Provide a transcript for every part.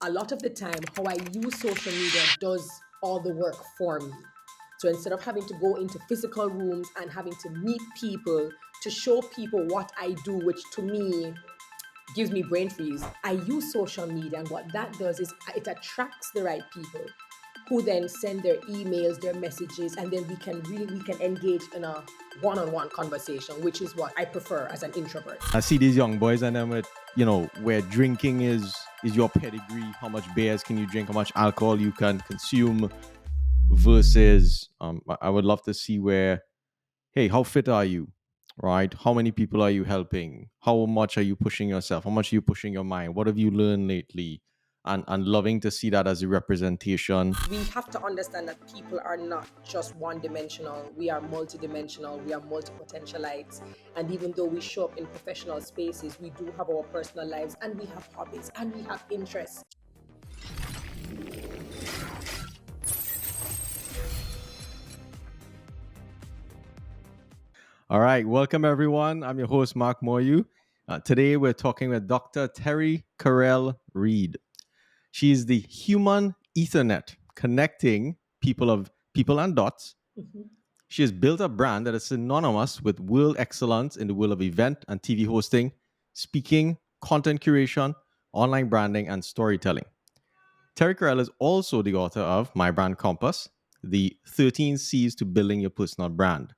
a lot of the time, how I use social media does all the work for me. So instead of having to go into physical rooms and having to meet people to show people what I do, which to me gives me brain freeze, I use social media. And what that does is it attracts the right people who then send their emails, their messages, and then we can engage in a one-on-one conversation, which is what I prefer as an introvert. I see these young boys and them with, where drinking is your pedigree. How much beers can you drink? How much alcohol you can consume? Versus, I would love to see where, hey, how fit are you? Right? How many people are you helping? How much are you pushing yourself? How much are you pushing your mind? What have you learned lately? And loving to see that as a representation. We have to understand that people are not just one dimensional. We are multidimensional. We are multi-potentialites. And even though we show up in professional spaces, we do have our personal lives and we have hobbies and we have interests. All right, welcome everyone. I'm your host, Mark Moyu. Today we're talking with Dr. Terri-Karelle Reid. She is the human Ethernet, connecting people and dots. Mhm. She has built a brand that is synonymous with world excellence in the world of event and TV hosting, speaking, content curation, online branding, and storytelling. Terri-Karelle is also the author of My Brand Compass, the 13 C's to Building Your Personal Brand.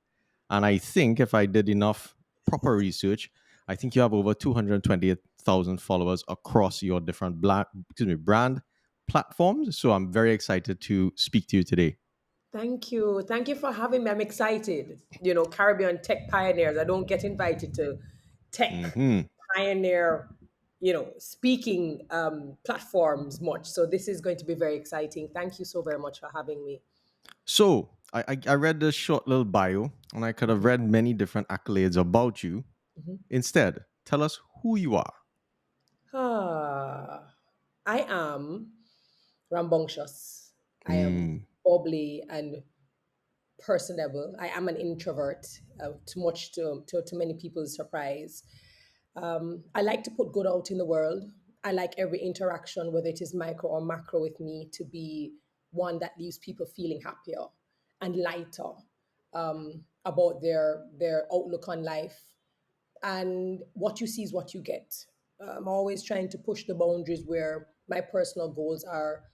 And I think if I did enough proper research, I think you have over 228,000 followers across your different brand platforms. So I'm very excited to speak to you today. Thank you. Thank you for having me. I'm excited. Caribbean tech pioneers. I don't get invited to tech Mhm. pioneer, speaking platforms much. So this is going to be very exciting. Thank you so very much for having me. So I read this short little bio, and I could have read many different accolades about you. Mhm. Instead, tell us who you are. I am rambunctious. I am Mm, bubbly and personable. I am an introvert, too much to many people's surprise. I like to put good out in the world. I like every interaction, whether it is micro or macro with me, to be one that leaves people feeling happier and lighter about their outlook on life. And what you see is what you get. I'm always trying to push the boundaries where my personal goals are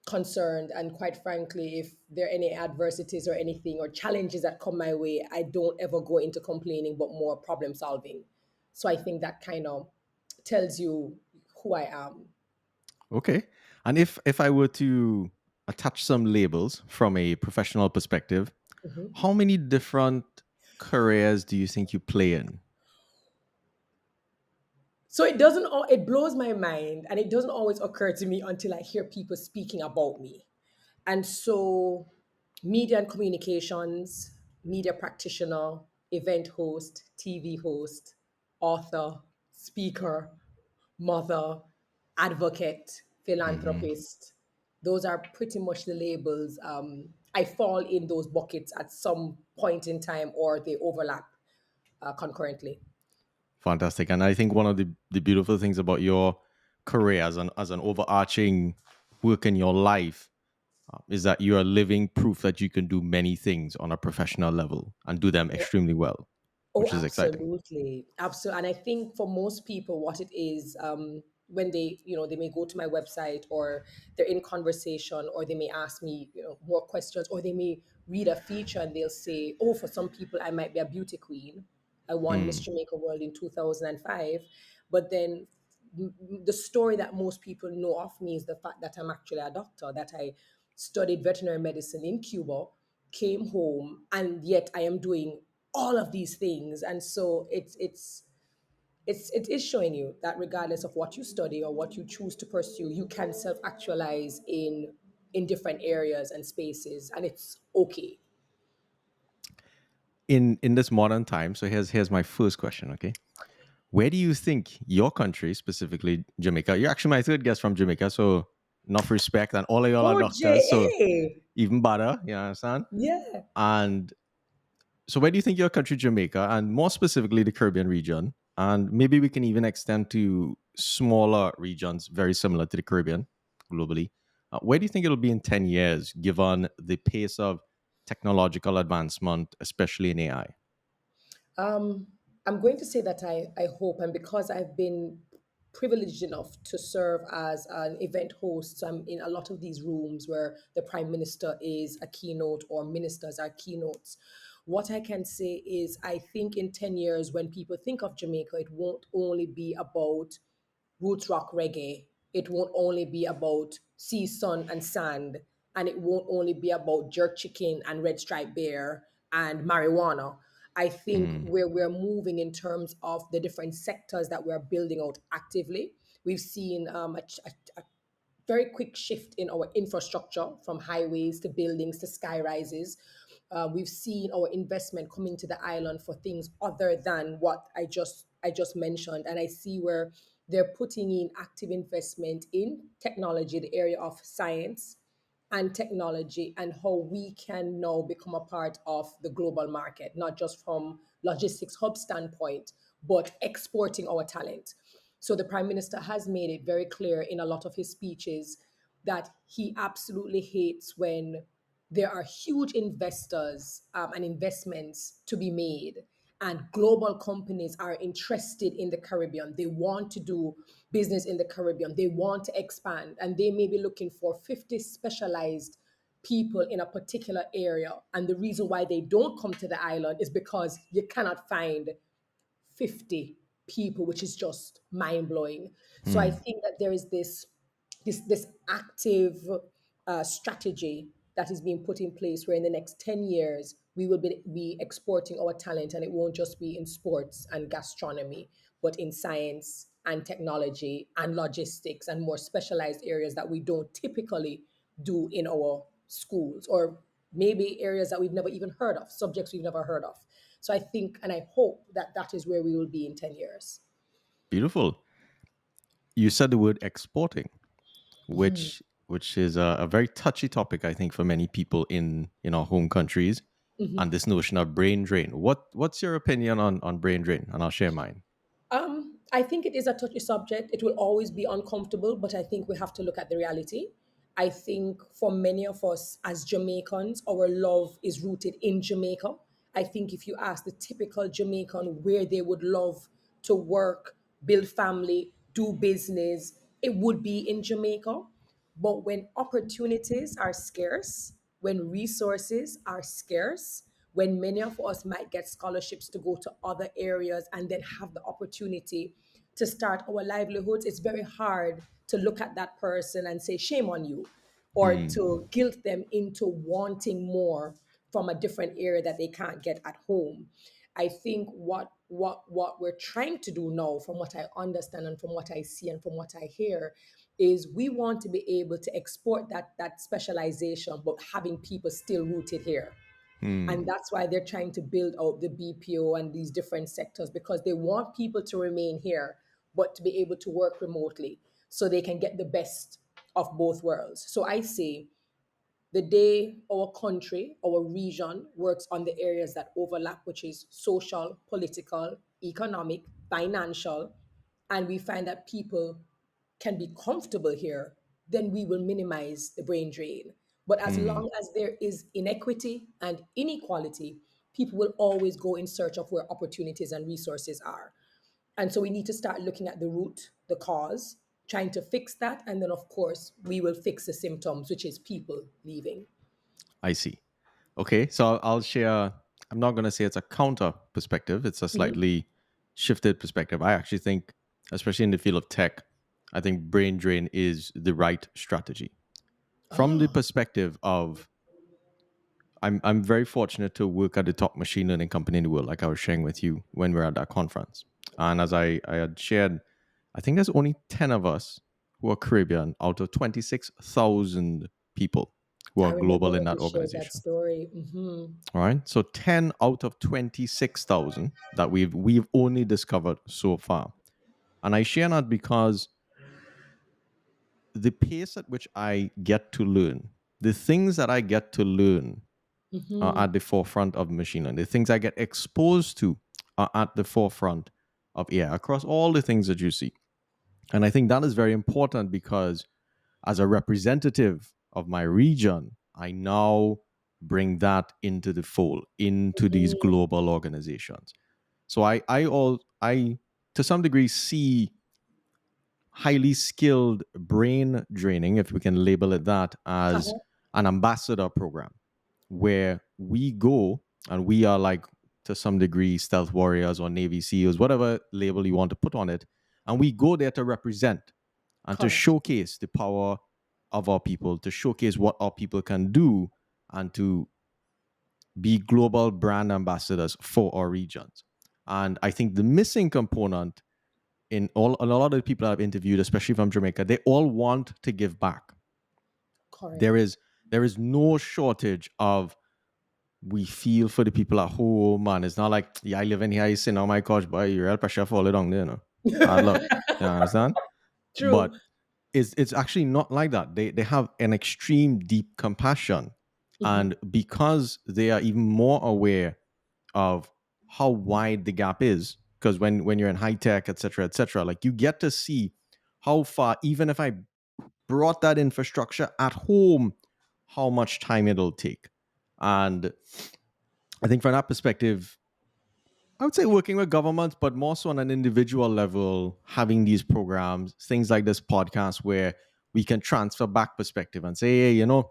concerned. And quite frankly, if there are any adversities or anything or challenges that come my way, I don't ever go into complaining, but more problem solving. So I think that kind of tells you who I am. okay. And if I were to attach some labels from a professional perspective, Mhm. how many different careers do you think you play in? So it blows my mind and it doesn't always occur to me until I hear people speaking about me. And so, media and communications, media practitioner, event host, TV host, author, speaker, mother, advocate, Mhm. philanthropist. Those are pretty much the labels. I fall in those buckets at some point in time or they overlap concurrently. Fantastic. And I think one of the beautiful things about your career as an overarching work in your life is that you are living proof that you can do many things on a professional level and do them extremely well, Oh, which is exciting. absolutely, absolutely. And I think for most people, what it is, when they may go to my website or they're in conversation, or they may ask me, more questions, or they may read a feature and they'll say, "Oh, for some people, I might be a beauty queen. I won Miss Mm. Jamaica World in 2005," but then the story that most people know of me is the fact that I'm actually a doctor, that I studied veterinary medicine in Cuba, came home, and yet I am doing all of these things. And so it is showing you that regardless of what you study or what you choose to pursue, you can self-actualize in different areas and spaces, and it's okay. In this modern time, so here's my first question, okay? Where do you think your country, specifically Jamaica, you're actually my third guest from Jamaica, so enough respect, and all of y'all are Oh, doctors, so ja. even better, you understand? Yeah. And so where do you think your country, Jamaica, and more specifically the Caribbean region, and maybe we can even extend to smaller regions very similar to the Caribbean. globally. Where do you think it'll be in 10 years, given the pace of technological advancement, especially in AI? Um, I'm going to say that I hope, and because I've been privileged enough to serve as an event host, so I'm in a lot of these rooms where the prime minister is a keynote or ministers are keynotes. What I can say is, I think in 10 years, when people think of Jamaica, it won't only be about roots rock reggae. It won't only be about sea, sun, and sand. And it won't only be about jerk chicken and red striped bear and marijuana. I think Mm, where we're moving in terms of the different sectors that we're building out actively, we've seen a very quick shift in our infrastructure from highways to buildings to sky rises. We've seen our investment coming to the island for things other than what I just mentioned, and I see where they're putting in active investment in technology, the area of science and technology, and how we can now become a part of the global market, not just from logistics hub standpoint, but exporting our talent. So the prime minister has made it very clear in a lot of his speeches that he absolutely hates when there are huge investors and investments to be made, and global companies are interested in the Caribbean. They want to do business in the Caribbean. They want to expand, and they may be looking for 50 specialized people in a particular area. And the reason why they don't come to the island is because you cannot find 50 people, which is just mind blowing. So I mm, think that there is this active strategy that is being put in place where in the next 10 years we will be exporting our talent, and it won't just be in sports and gastronomy, but in science and technology and logistics and more specialized areas that we don't typically do in our schools, or maybe areas that we've never even heard of, subjects we've never heard of. So I think and I hope that that is where we will be in 10 years. beautiful. You said the word exporting, which is a very touchy topic, I think, for many people in our home countries, and this notion of brain drain. What's your opinion on brain drain? And I'll share mine. I think it is a touchy subject. It will always be uncomfortable, but I think we have to look at the reality. I think for many of us as Jamaicans, our love is rooted in Jamaica. I think if you ask the typical Jamaican where they would love to work, build family, do business, it would be in Jamaica. But when opportunities are scarce, when resources are scarce, when many of us might get scholarships to go to other areas and then have the opportunity to start our livelihoods, it's very hard to look at that person and say, shame on you, or Mm, to guilt them into wanting more from a different area that they can't get at home. I think what we're trying to do now, from what I understand and from what I see and from what I hear, is we want to be able to export that specialization, but having people still rooted here. And mm, that's why they're trying to build out the BPO and these different sectors, because they want people to remain here, but to be able to work remotely so they can get the best of both worlds. So I say the day our country, our region works on the areas that overlap, which is social, political, economic, financial, and we find that people can be comfortable here, then we will minimize the brain drain. But as mm. long as there is inequity and inequality, people will always go in search of where opportunities and resources are. And so we need to start looking at the root, the cause, trying to fix that. And then, of course, we will fix the symptoms, which is people leaving. I see. Okay, so I'll share. I'm not going to say it's a counter perspective. It's a Mhm. slightly shifted perspective. I actually think, especially in the field of tech, I think brain drain is the right strategy. From the Oh, perspective of, I'm very fortunate to work at the top machine learning company in the world, like I was sharing with you when we were at that conference. And as I had shared, I think there's only 10 of us who are Caribbean out of 26,000 people who I are remember global in when that you shared that organization. story. Hmm. All right. So 10 out of 26,000 that we've only discovered so far. And I share that because the pace at which I get to learn, the things that I get to learn are Hmm. at the forefront of machine learning. The things I get exposed to are at the forefront of AI across all the things that you see. And I think that is very important because as a representative of my region, I now bring that into the fold, into these Mm, global organizations. So I to some degree see highly skilled brain draining, if we can label it that, as uh-huh, an ambassador program where we go and we are like, to some degree, stealth warriors or Navy SEALs, whatever label you want to put on it. And we go there to represent and to correct. showcase the power of our people, to showcase what our people can do, and to be global brand ambassadors for our regions. And I think the missing component in all a lot of the people I've interviewed, especially from Jamaica, they all want to give back. There Correct. is there is no shortage of, we feel for the people at home, man. It's not like, yeah, I live in here, you sit on my couch, boy, you're real pressure for it down there, you know. Hard luck. You understand? True. But it's actually not like that. They have an extreme deep compassion. Hmm. And because they are even more aware of how wide the gap is, because when you're in high tech, et cetera, like you get to see how far, even if I brought that infrastructure at home, how much time it'll take. And I think from that perspective, I would say working with governments, but more so on an individual level, having these programs, things like this podcast where we can transfer back perspective and say, hey,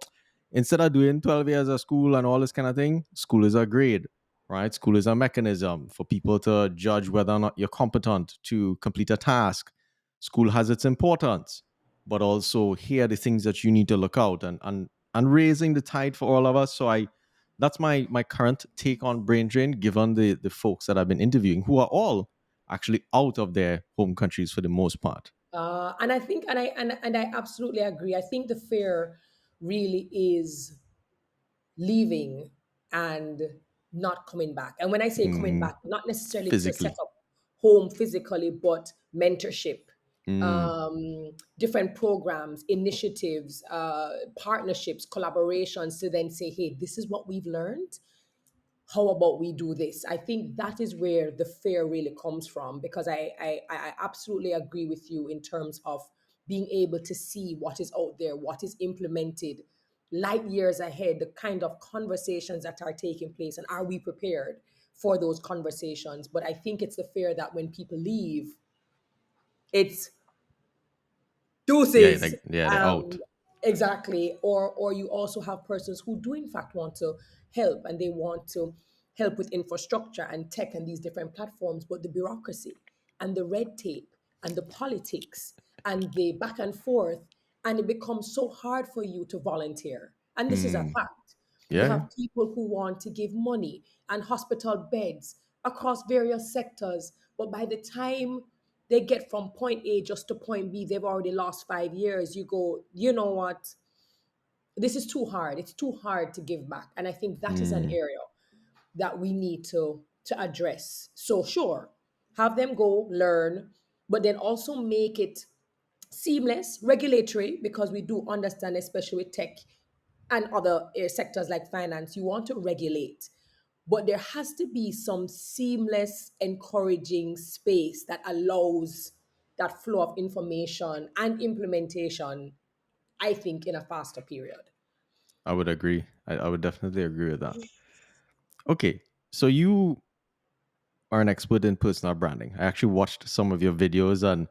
instead of doing 12 years of school and all this kind of thing, school is a grade, right? School is a mechanism for people to judge whether or not you're competent to complete a task. School has its importance, but also here are the things that you need to look out, and raising the tide for all of us. So that's my current take on brain drain, given the folks that I've been interviewing, who are all actually out of their home countries for the most part. And I think, and I absolutely agree. I think the fear really is leaving and not coming back. And when I say coming Mm, back, not necessarily to set physically. up home physically, but mentorship, Mm, different programs, initiatives, partnerships, collaborations to then say, hey, this is what we've learned. How about we do this? I think that is where the fear really comes from, because I absolutely agree with you in terms of being able to see what is out there, what is implemented light years ahead, the kind of conversations that are taking place, and are we prepared for those conversations? But I think it's the fear that when people leave, it's yeah, deuces. yeah, they're out. Exactly. Or you also have persons who do in fact want to help, and they want to help with infrastructure and tech and these different platforms, but the bureaucracy and the red tape and the politics and the back and forth, and it becomes so hard for you to volunteer. And this is a Mm, fact. You yeah, yeah. have people who want to give money and hospital beds across various sectors, but by the time they get from point A just to point B, they've already lost 5 years. You go, you know what? This is too hard. It's too hard to give back. And I think that is an Mm, area that we need to address. So sure, have them go learn, but then also make it seamless, regulatory, because we do understand, especially with tech and other sectors like finance, you want to regulate. But there has to be some seamless, encouraging space that allows that flow of information and implementation, I think, in a faster period. I would agree. I would definitely agree with that. Okay, so you are an expert in personal branding. I actually watched some of your videos, and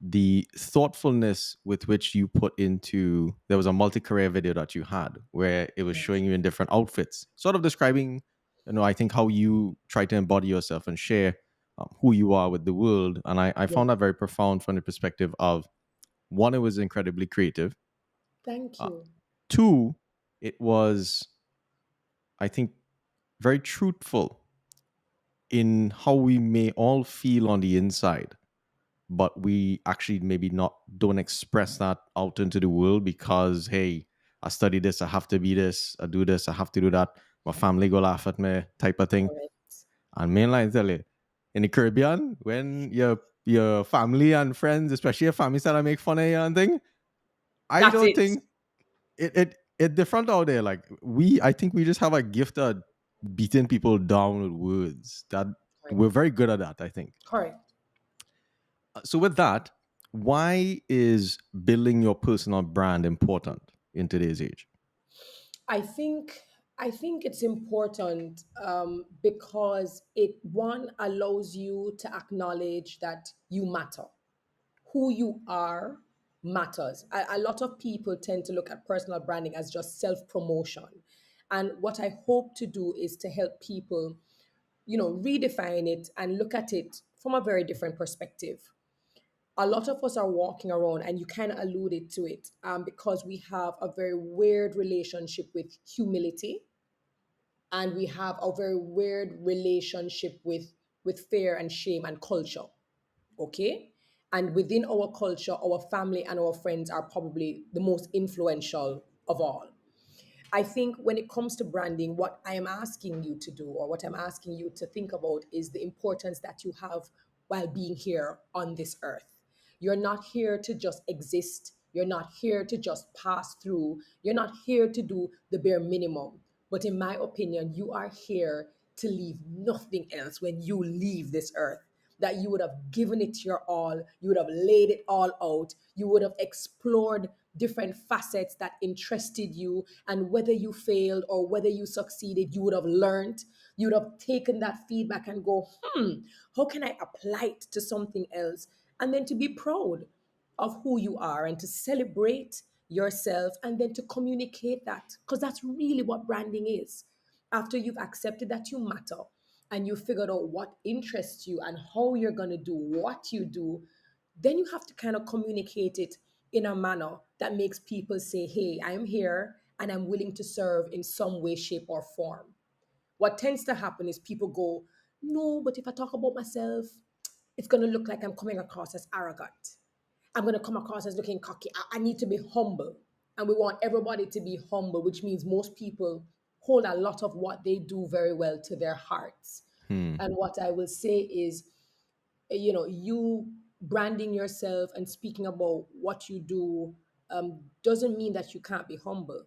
the thoughtfulness with which you put into, there was a multi-career video that you had where it was showing you in different outfits, sort of describing, I think how you try to embody yourself and share who you are with the world. And I Yeah. found that very profound from the perspective of, one, it was incredibly creative. Thank uh, you. Two, it was, I think, very truthful in how we may all feel on the inside, but we actually maybe not don't express that out into the world because, hey, I study this, I have to be this, I do this, I have to do that, my family go laugh at me, type of thing. Correct. And mainline tell you, in the Caribbean, when your family and friends, especially your family, start to make fun of you and thing, I That's don't it. think it different out there. Like, I think we just have a gift of beating people down with words. That Correct. we're very good at that, I think. Correct. So with that, Why is building your personal brand important in today's age? I think I think it's important because it one allows you to acknowledge that you matter. Who you are matters. A lot of people tend to look at personal branding as just self promotion, and what I hope to do is to help people, redefine it and look at it from a very different perspective. A lot of us are walking around, and you kind of alluded to it, because we have a very weird relationship with humility, and we have a very weird relationship with fear and shame and culture. Okay, and within our culture, our family and our friends are probably the most influential of all. I think when it comes to branding, what I am asking you to do, or what I'm asking you to think about, is the importance that you have while being here on this earth. You're not here to just exist. You're not here to just pass through. You're not here to do the bare minimum. But in my opinion, you are here to leave nothing else when you leave this earth. That you would have given it your all, you would have laid it all out, you would have explored different facets that interested you, and whether you failed or whether you succeeded, you would have learned. You would have taken that feedback and go, how can I apply it to something else? And then to be proud of who you are and to celebrate yourself, and then to communicate that, because that's really what branding is. After you've accepted that you matter, and you figured out what interests you and how you're going to do what you do, then you have to kind of communicate it in a manner that makes people say, hey, I'm here and I'm willing to serve in some way, shape, or form. What tends to happen is people go, no, but if I talk about myself, it's going to look like I'm coming across as arrogant. I'm going to come across as looking cocky. I need to be humble. And we want everybody to be humble, which means most people hold a lot of what they do very well to their hearts. Hmm. And what I will say is, you branding yourself and speaking about what you do doesn't mean that you can't be humble.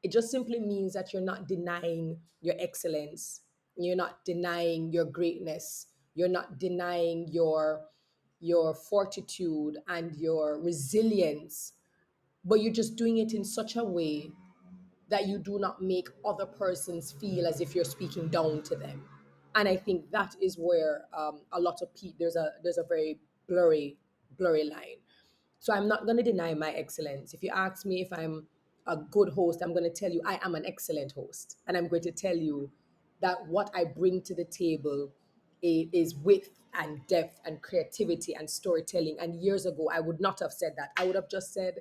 It just simply means that you're not denying your excellence. You're not denying your greatness. You're not denying your fortitude and your resilience, but you're just doing it in such a way that you do not make other persons feel as if you're speaking down to them. And I think that is where a lot of people, there's a very blurry line. So I'm not going to deny my excellence. If you ask me if I'm a good host, I'm going to tell you I am an excellent host. And I'm going to tell you that what I bring to the table is width and depth and creativity and storytelling. And years ago, I would not have said that. I would have just said,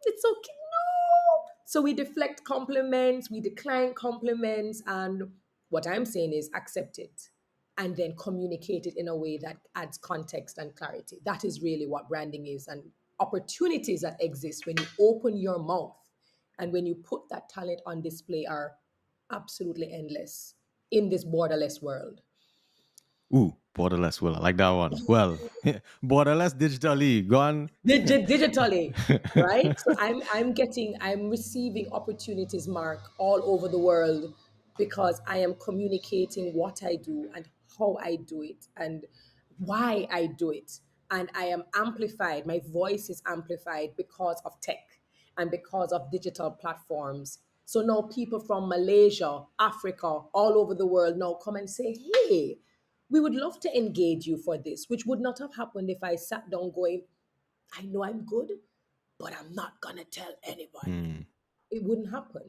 it's okay. No. So we deflect compliments, we decline compliments, and what I'm saying is accept it and then communicate it in a way that adds context and clarity. That is really what branding is, and opportunities that exist when you open your mouth and when you put that talent on display are absolutely endless in this borderless world. Ooh, borderless. Well, I like that one. Well, borderless digitally gone. Digitally, right? So I'm receiving opportunities, Mark, all over the world, because I am communicating what I do and how I do it and why I do it. And I am amplified, my voice is amplified because of tech and because of digital platforms. So now people from Malaysia, Africa, all over the world now come and say, hey, we would love to engage you for this, which would not have happened if I sat down going, I know I'm good, but I'm not going to tell anybody. Hmm. It wouldn't happen.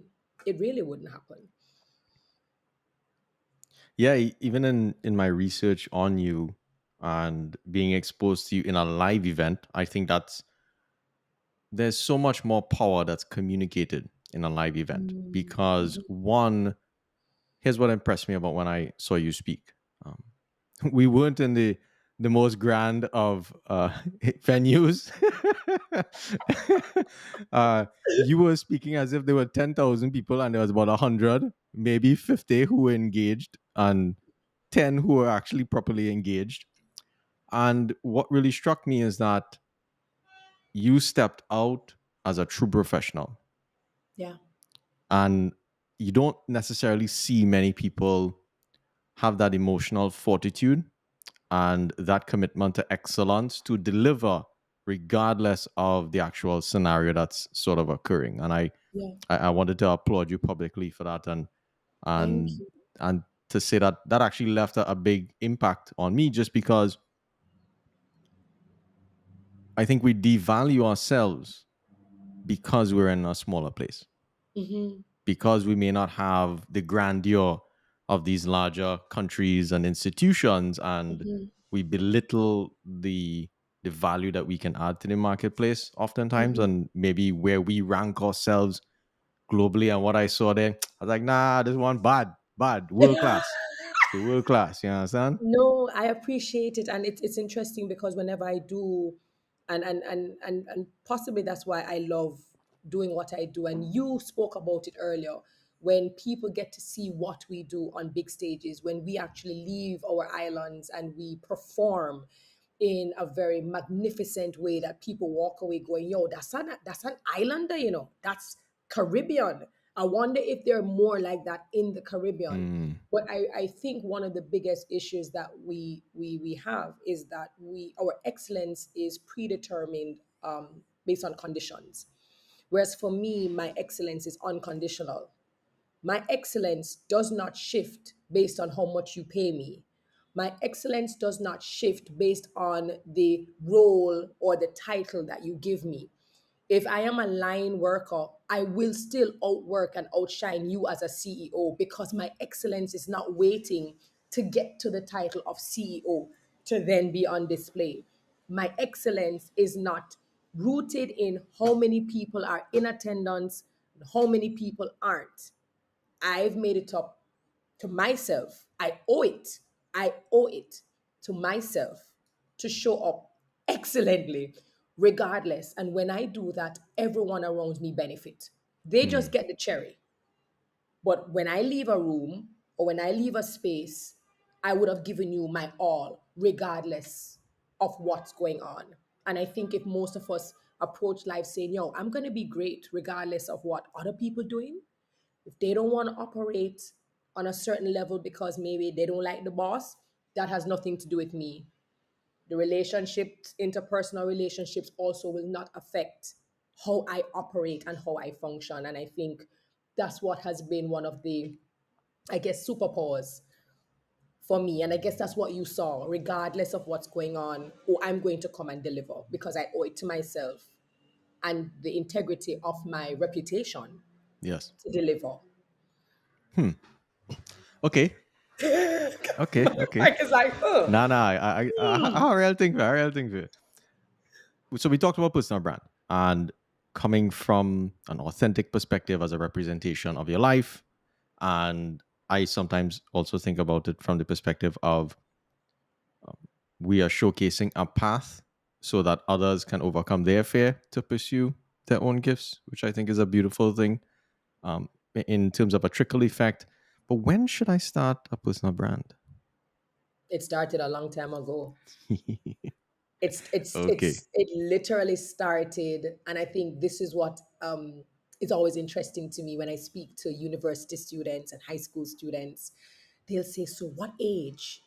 It really wouldn't happen. Yeah, even in my research on you and being exposed to you in a live event, I think that's there's so much more power that's communicated in a live event because one, here's what impressed me about when I saw you speak. Um, we weren't in the most grand of venues. You were speaking as if there were 10,000 people and there was about 100, maybe 50 who were engaged and 10 who were actually properly engaged. And what really struck me is that you stepped out as a true professional, Yeah. and you don't necessarily see many people have that emotional fortitude and that commitment to excellence to deliver regardless of the actual scenario that's sort of occurring. And Yeah. I wanted to applaud you publicly for that, Thank and you. and to say that that actually left a big impact on me, just because I think we devalue ourselves because we're in a smaller place, Mm-hmm. because we may not have the grandeur of these larger countries and institutions, and Mm-hmm. we belittle the value that we can add to the marketplace oftentimes, Mm-hmm. and maybe where we rank ourselves globally. And what I saw there, I was like, nah, this one bad, world class. It's a world class, you understand? No, I appreciate it, and it's interesting because whenever I do, and possibly that's why I love doing what I do. And you spoke about it earlier. When people get to see what we do on big stages, when we actually leave our islands and we perform in a very magnificent way that people walk away going, "Yo, that's an islander, that's Caribbean." I wonder if there are more like that in the Caribbean. Mm, But I think one of the biggest issues that we have is that our excellence is predetermined, based on conditions. Whereas for me, my excellence is unconditional. My excellence does not shift based on how much you pay me. My excellence does not shift based on the role or the title that you give me. If I am a line worker, I will still outwork and outshine you as a CEO, because my excellence is not waiting to get to the title of CEO to then be on display. My excellence is not rooted in how many people are in attendance and how many people aren't. I've made it up to myself. I owe it. I owe it to myself to show up excellently, regardless. And when I do that, everyone around me benefit. They just mm, get the cherry. But when I leave a room or when I leave a space, I would have given you my all, regardless of what's going on. And I think if most of us approach life saying, "Yo, I'm going to be great regardless of what other people doing," if they don't want to operate on a certain level because maybe they don't like the boss, that has nothing to do with me. The relationships, interpersonal relationships, also will not affect how I operate and how I function. And I think that's what has been one of the, I guess, superpowers for me. And I guess that's what you saw, regardless of what's going on. Oh, I'm going to come and deliver because I owe it to myself and the integrity of my reputation yes. to deliver. Okay. Okay. Like it's like, oh, Nah, nah. I real think for it. I real think for it. So we talked about personal brand and coming from an authentic perspective as a representation of your life. And I sometimes also think about it from the perspective of we are showcasing a path so that others can overcome their fear to pursue their own gifts, which I think is a beautiful thing, in terms of a trickle effect. But when should I start a personal brand? it started a long time ago. Okay. It literally started, and I think this is what is always interesting to me when I speak to university students and high school students. They'll say, "So what age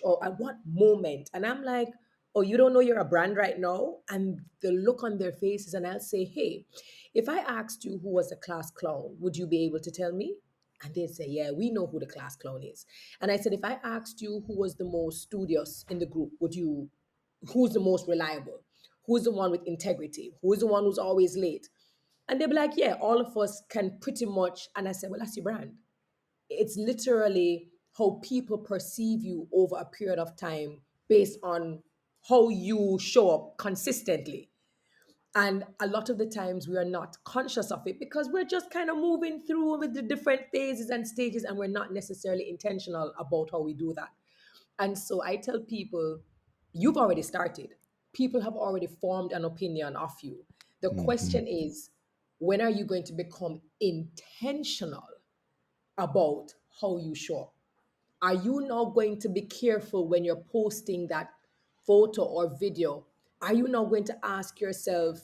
or at what moment?" And I'm like, "Oh, you don't know you're a brand right now?" And the look on their faces, and I'll say, "Hey, if I asked you who was the class clown, would you be able to tell me?" And they'd say, "Yeah, we know who the class clown is." And I said, "If I asked you who was the most studious in the group, who's the most reliable? Who's the one with integrity? Who's the one who's always late?" And they'd be like, "Yeah, all of us can pretty much." And I said, "Well, that's your brand." It's literally how people perceive you over a period of time based on how you show up consistently. And a lot of the times we are not conscious of it because we're just kind of moving through with the different phases and stages, and we're not necessarily intentional about how we do that. And so I tell people, you've already started. People have already formed an opinion of you. The Hmm. question is, when are you going to become intentional about how you show up? Are you now going to be careful when you're posting that photo or video? Are you now going to ask yourself,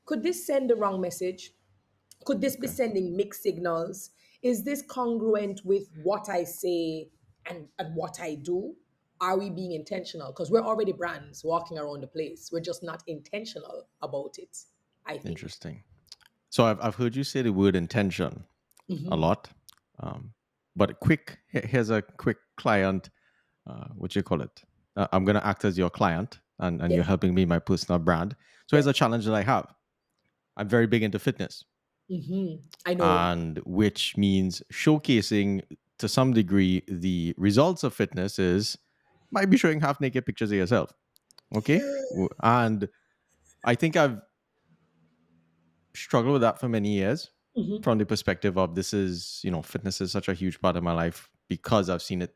could this send the wrong message? Could this be Okay. sending mixed signals? Is this congruent with what I say and what I do? Are we being intentional? Because we're already brands walking around the place. We're just not intentional about it, I think. Interesting. So I've heard you say the word intention a Hmm. lot. But quick, here's a quick client. What you call it? I'm gonna act as your client, and Yeah. you're helping me my personal brand. So Yeah. here's a challenge that I have. I'm very big into fitness, I know. and which means showcasing to some degree the results of fitness is might be showing half naked pictures of yourself. Okay, and I think I've struggled with that for many years Hmm. from the perspective of this is, fitness is such a huge part of my life because I've seen it,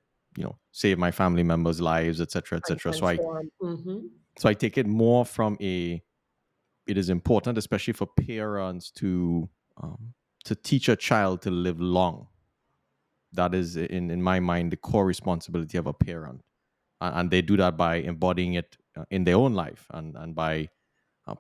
save my family members' lives, etc., And etc. So I transform. Hmm. so I take it more from a it is important, especially for parents um, to teach a child to live long. That is in my mind the core responsibility of a parent, and they do that by embodying it in their own life and by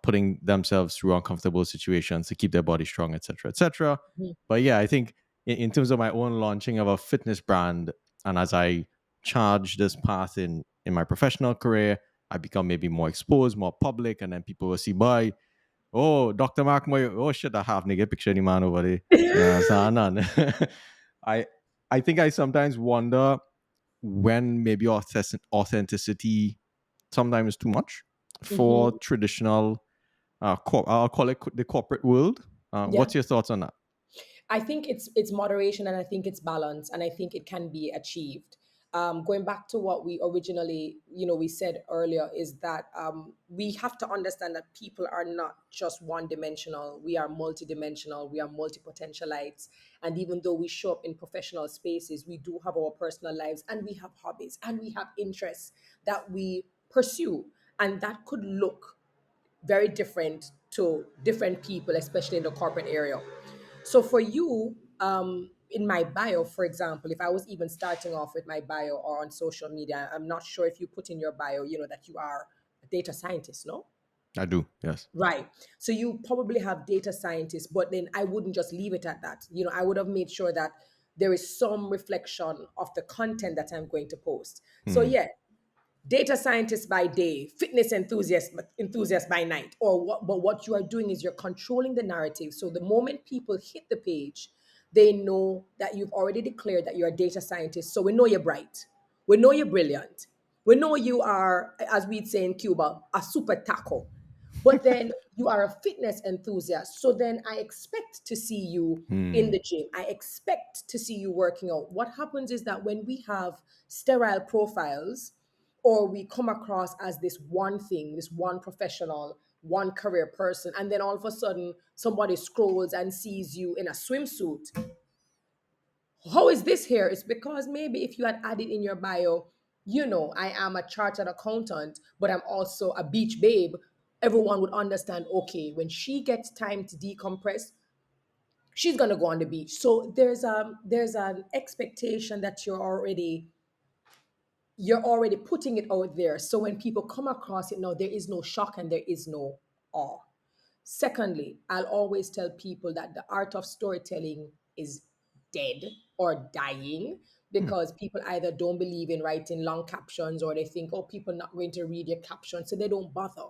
putting themselves through uncomfortable situations to keep their body strong, etc., etc. But yeah, I think in terms of my own launching of a fitness brand, and as I charge this path in my professional career, I become maybe more exposed, more public, and then people will see, by oh, Dr. Mark Moy, oh shit, I have nigga picture any man over there. Yeah, so none. I I think I sometimes wonder when maybe authenticity sometimes too much for Hmm. traditional I'll call it the corporate world. Yeah. What's your thoughts on that? I think it's moderation, and I think it's balance, and I think it can be achieved. Going back to what we originally, we said earlier, is that we have to understand that people are not just one dimensional. We are multidimensional. We are multi-potentialites, and even though we show up in professional spaces, we do have our personal lives, and we have hobbies, and we have interests that we pursue, and that could look very different to different people, especially in the corporate area. So for you, in my bio, for example, if I was even starting off with my bio or on social media, I'm not sure if you put in your bio, that you are a data scientist, no? I do, yes. Right. So you probably have data scientists, but then I wouldn't just leave it at that. I would have made sure that there is some reflection of the content that I'm going to post. So Hmm. yeah, data scientist by day, fitness enthusiast by night, or what? But what you are doing is you're controlling the narrative. So the moment people hit the page, they know that you've already declared that you're a data scientist. So we know you're bright, we know you're brilliant, we know you are, as we'd say in Cuba, a super taco. But then you are a fitness enthusiast. So then I expect to see you in Hmm. the gym. I expect to see you working out. What happens is that when we have sterile profiles, or we come across as this one thing, this one professional, one career person, and then all of a sudden somebody scrolls and sees you in a swimsuit. How is this here? It's because maybe if you had added in your bio, I am a chartered accountant, but I'm also a beach babe, everyone would understand, okay, when she gets time to decompress, she's gonna go on the beach. So there's an expectation that you're already putting it out there. So when people come across it now, there is no shock and there is no awe. Secondly, I'll always tell people that the art of storytelling is dead or dying, Hmm. because people either don't believe in writing long captions, or they think, oh, people are not going to read your caption, so they don't bother.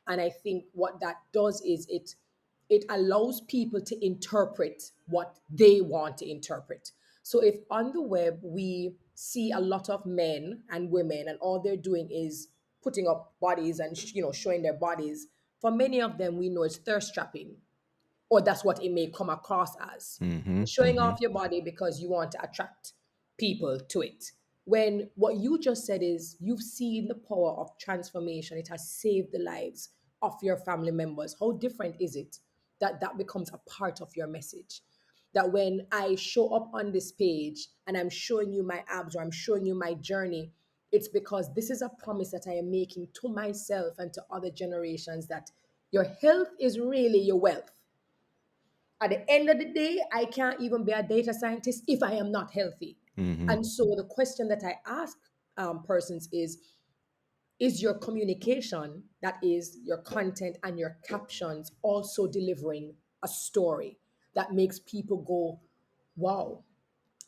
And I think what that does is it allows people to interpret what they want to interpret. So if on the web we see a lot of men and women and all they're doing is putting up bodies and showing their bodies, for many of them we know it's thirst trapping, or that's what it may come across as. Mm-hmm. Showing Mm-hmm. off your body because you want to attract people to it. When what you just said is you've seen the power of transformation, it has saved the lives of your family members. How different is it that that becomes a part of your message? That when I show up on this page and I'm showing you my abs or I'm showing you my journey, it's because this is a promise that I am making to myself and to other generations, that your health is really your wealth. At the end of the day, I can't even be a data scientist if I am not healthy. Mm-hmm. And so the question that I ask persons is your communication, that is your content and your captions, also delivering a story that makes people go, wow,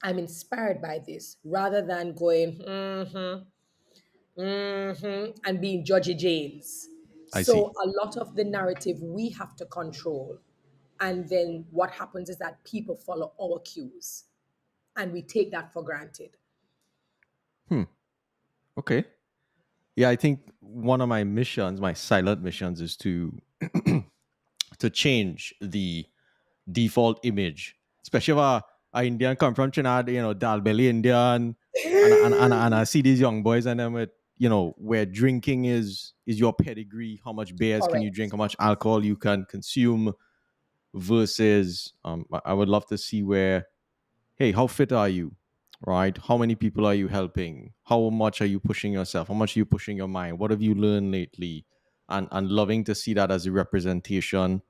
I'm inspired by this, rather than going, mm-hmm. and being judgy Janes. I So see. a lot of the narrative we have to control. And then what happens is that people follow our cues and we take that for granted. Hmm. Okay. Yeah, I think one of my missions, my silent missions, is to change the default image, especially if a Indian come from Trinidad, dal belly Indian, and I see these young boys and them with, where drinking is your pedigree, how much beers can you drink, Correct. how much alcohol you can consume, versus I would love to see where, hey, how fit are you? Right? How many people are you helping? How much are you pushing yourself? How much are you pushing your mind? What have you learned lately? And loving to see that as a representation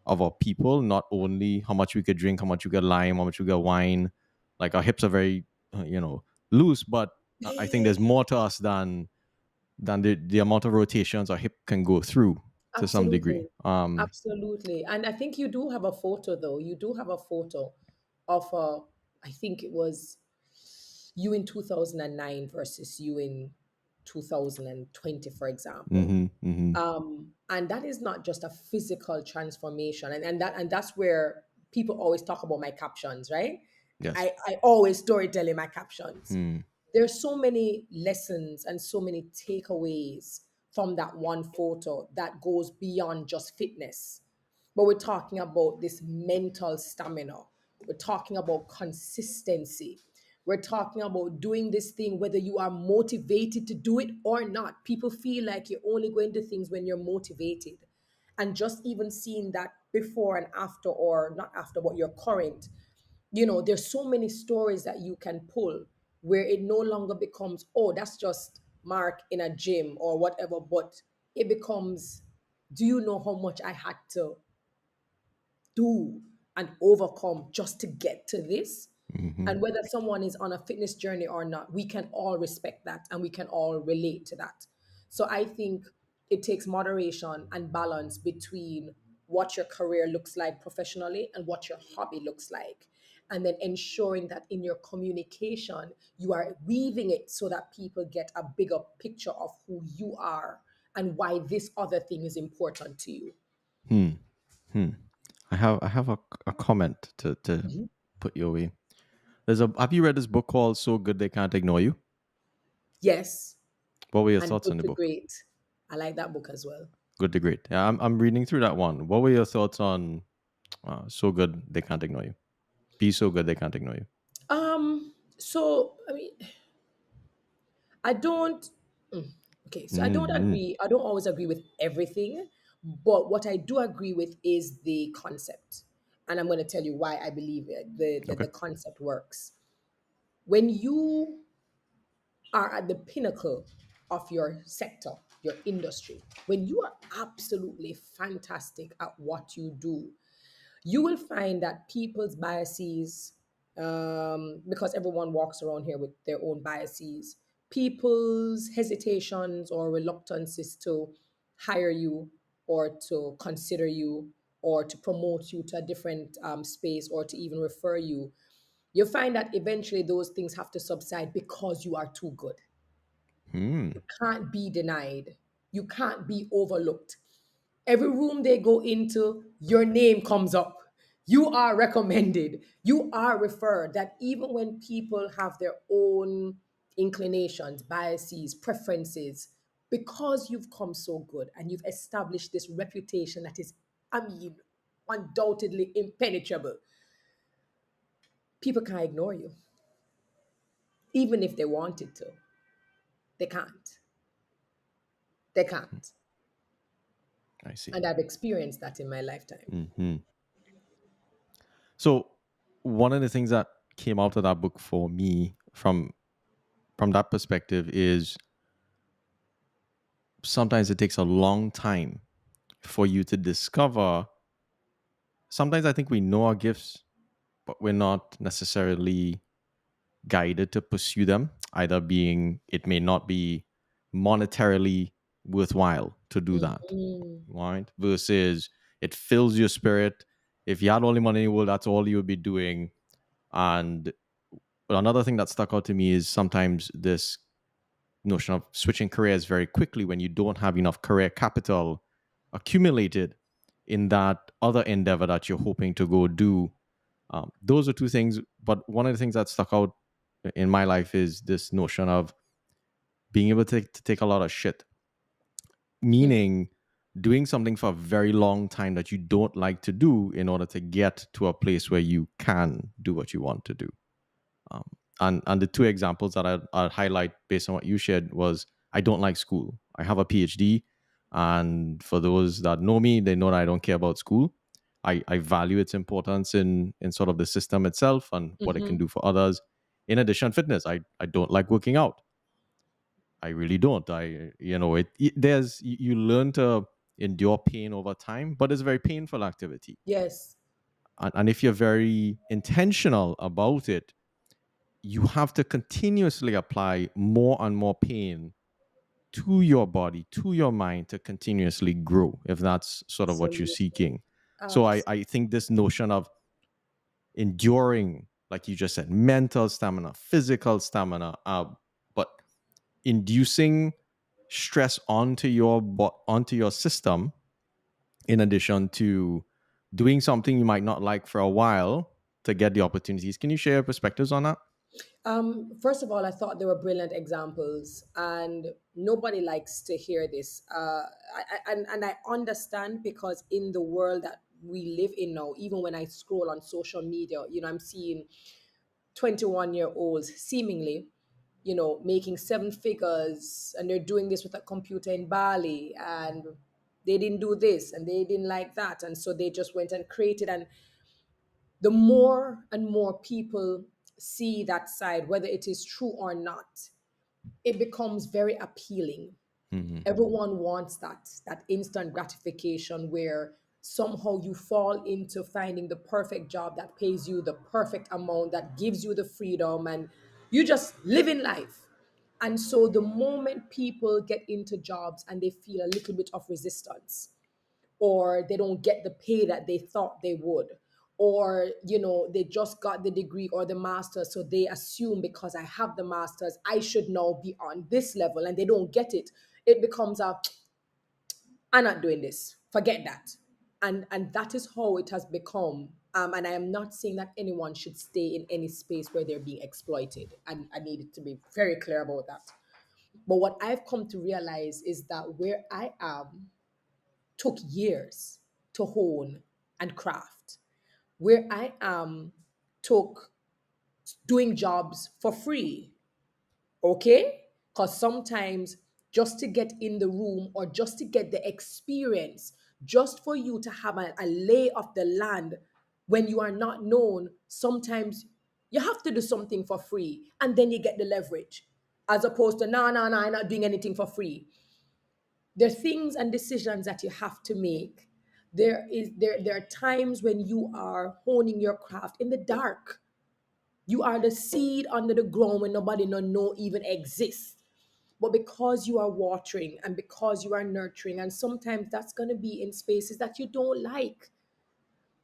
of our people, not only how much we could drink, how much we could lime, how much we could wine. Like our hips are very, loose, but I think there's more to us than the amount of rotations our hip can go through to some degree. Absolutely. Absolutely. And I think you do have a photo, though. You do have a photo of I think it was you in 2009 versus you in 2020, for example. Mm-hmm, mm-hmm. And that is not just a physical transformation. And that's where people always talk about my captions, right? Yes. I always storytell in my captions. Hmm. There's so many lessons and so many takeaways from that one photo that goes beyond just fitness. But we're talking about this mental stamina. We're talking about consistency. We're talking about doing this thing whether you are motivated to do it or not. People feel like you're only going to things when you're motivated. And just even seeing that before and after, or not after, but your current, there's so many stories that you can pull where it no longer becomes, oh, that's just Mark in a gym or whatever, but it becomes, do you know how much I had to do and overcome just to get to this? Mm-hmm. And whether someone is on a fitness journey or not, we can all respect that and we can all relate to that. So I think it takes moderation and balance between what your career looks like professionally and what your hobby looks like. And then ensuring that in your communication, you are weaving it so that people get a bigger picture of who you are and why this other thing is important to you. Hmm. Hmm. I have a comment to put your way. Have you read this book called So Good They Can't Ignore You? Yes, What were your and thoughts on good the to book? great. I like that book as well. Good to great. Yeah, I'm reading through that one. What were your thoughts on So Good They Can't Ignore You? Be so good they can't ignore you. So I mean, I don't. Okay, so I don't Mm-hmm. agree. I don't always agree with everything, but what I do agree with is the concept, and I'm going to tell you why I believe it. The Okay. concept works when you are at the pinnacle of your sector, your industry. When you are absolutely fantastic at what you do, you will find that people's biases, because everyone walks around here with their own biases, people's hesitations or reluctances to hire you or to consider you or to promote you to a different space or to even refer you, you find that eventually those things have to subside because you are too good. Hmm. Can't be denied. You can't be overlooked. Every room they go into, your name comes up. You are recommended. You are referred. That even when people have their own inclinations, biases, preferences, because you've come so good and you've established this reputation that is, I mean, undoubtedly impenetrable, people can't ignore you, even if they wanted to. They can't. They can't. I see. And I've experienced that in my lifetime. Hmm. So one of the things that came out of that book for me from that perspective is sometimes it takes a long time for you to discover. Sometimes I think we know our gifts, but we're not necessarily guided to pursue them, either being it may not be monetarily worthwhile to do that, Mhm. right? Versus it fills your spirit. If you had all the money in the world, that's all you would be doing. And another thing that stuck out to me is sometimes this notion of switching careers very quickly when you don't have enough career capital accumulated in that other endeavor that you're hoping to go do. Those are two things. But one of the things that stuck out in my life is this notion of being able to take a lot of shit, meaning doing something for a very long time that you don't like to do in order to get to a place where you can do what you want to do. Um, and the two examples that I'd highlight based on what you shared was I don't like school. I have a PhD. And for those that know me, they know that I don't care about school. I value its importance in sort of the system itself and what it can Mm-hmm. do for others. In addition, fitness. I don't like working out. I really don't. There's, you learn to endure pain over time, but it's a very painful activity. Yes. And if you're very intentional about it, you have to continuously apply more and more pain to your body, to your mind to continuously grow, if that's sort of what you're Absolutely. seeking. So Abs- I think this notion of enduring, like you just said, mental stamina, physical stamina, but inducing stress onto your system, in addition to doing something you might not like for a while to get the opportunities. Can you share your perspectives on that? First of all, I thought they were brilliant examples, and nobody likes to hear this. And I understand, because in the world that we live in now, even when I scroll on social media, I'm seeing 21-year-olds seemingly, making seven figures, and they're doing this with a computer in Bali, and they didn't do this and they didn't like that, and so they just went and created. And the more and more people see that side, whether it is true or not, it becomes very appealing. Hmm. Everyone wants that instant gratification where somehow you fall into finding the perfect job that pays you the perfect amount, that gives you the freedom, and you just live in life. And so the moment people get into jobs and they feel a little bit of resistance, or they don't get the pay that they thought they would, or they just got the degree or the master, so they assume because I have the masters I should now be on this level, and they don't get it. It becomes a, I'm not doing this, forget that. And that is how it has become. And I am not saying that anyone should stay in any space where they're being exploited, and I needed to be very clear about that. But what I've come to realize is that where I am took years to hone and craft. Where I am took doing jobs for free, okay? Because sometimes just to get in the room, or just to get the experience, just for you to have a lay of the land when you are not known, sometimes you have to do something for free and then you get the leverage. As opposed to, no, no, no, I'm not doing anything for free. There are things and decisions that you have to make. There are times when you are honing your craft in the dark. You are the seed under the ground when nobody no know even exists. But because you are watering and because you are nurturing, and sometimes that's going to be in spaces that you don't like.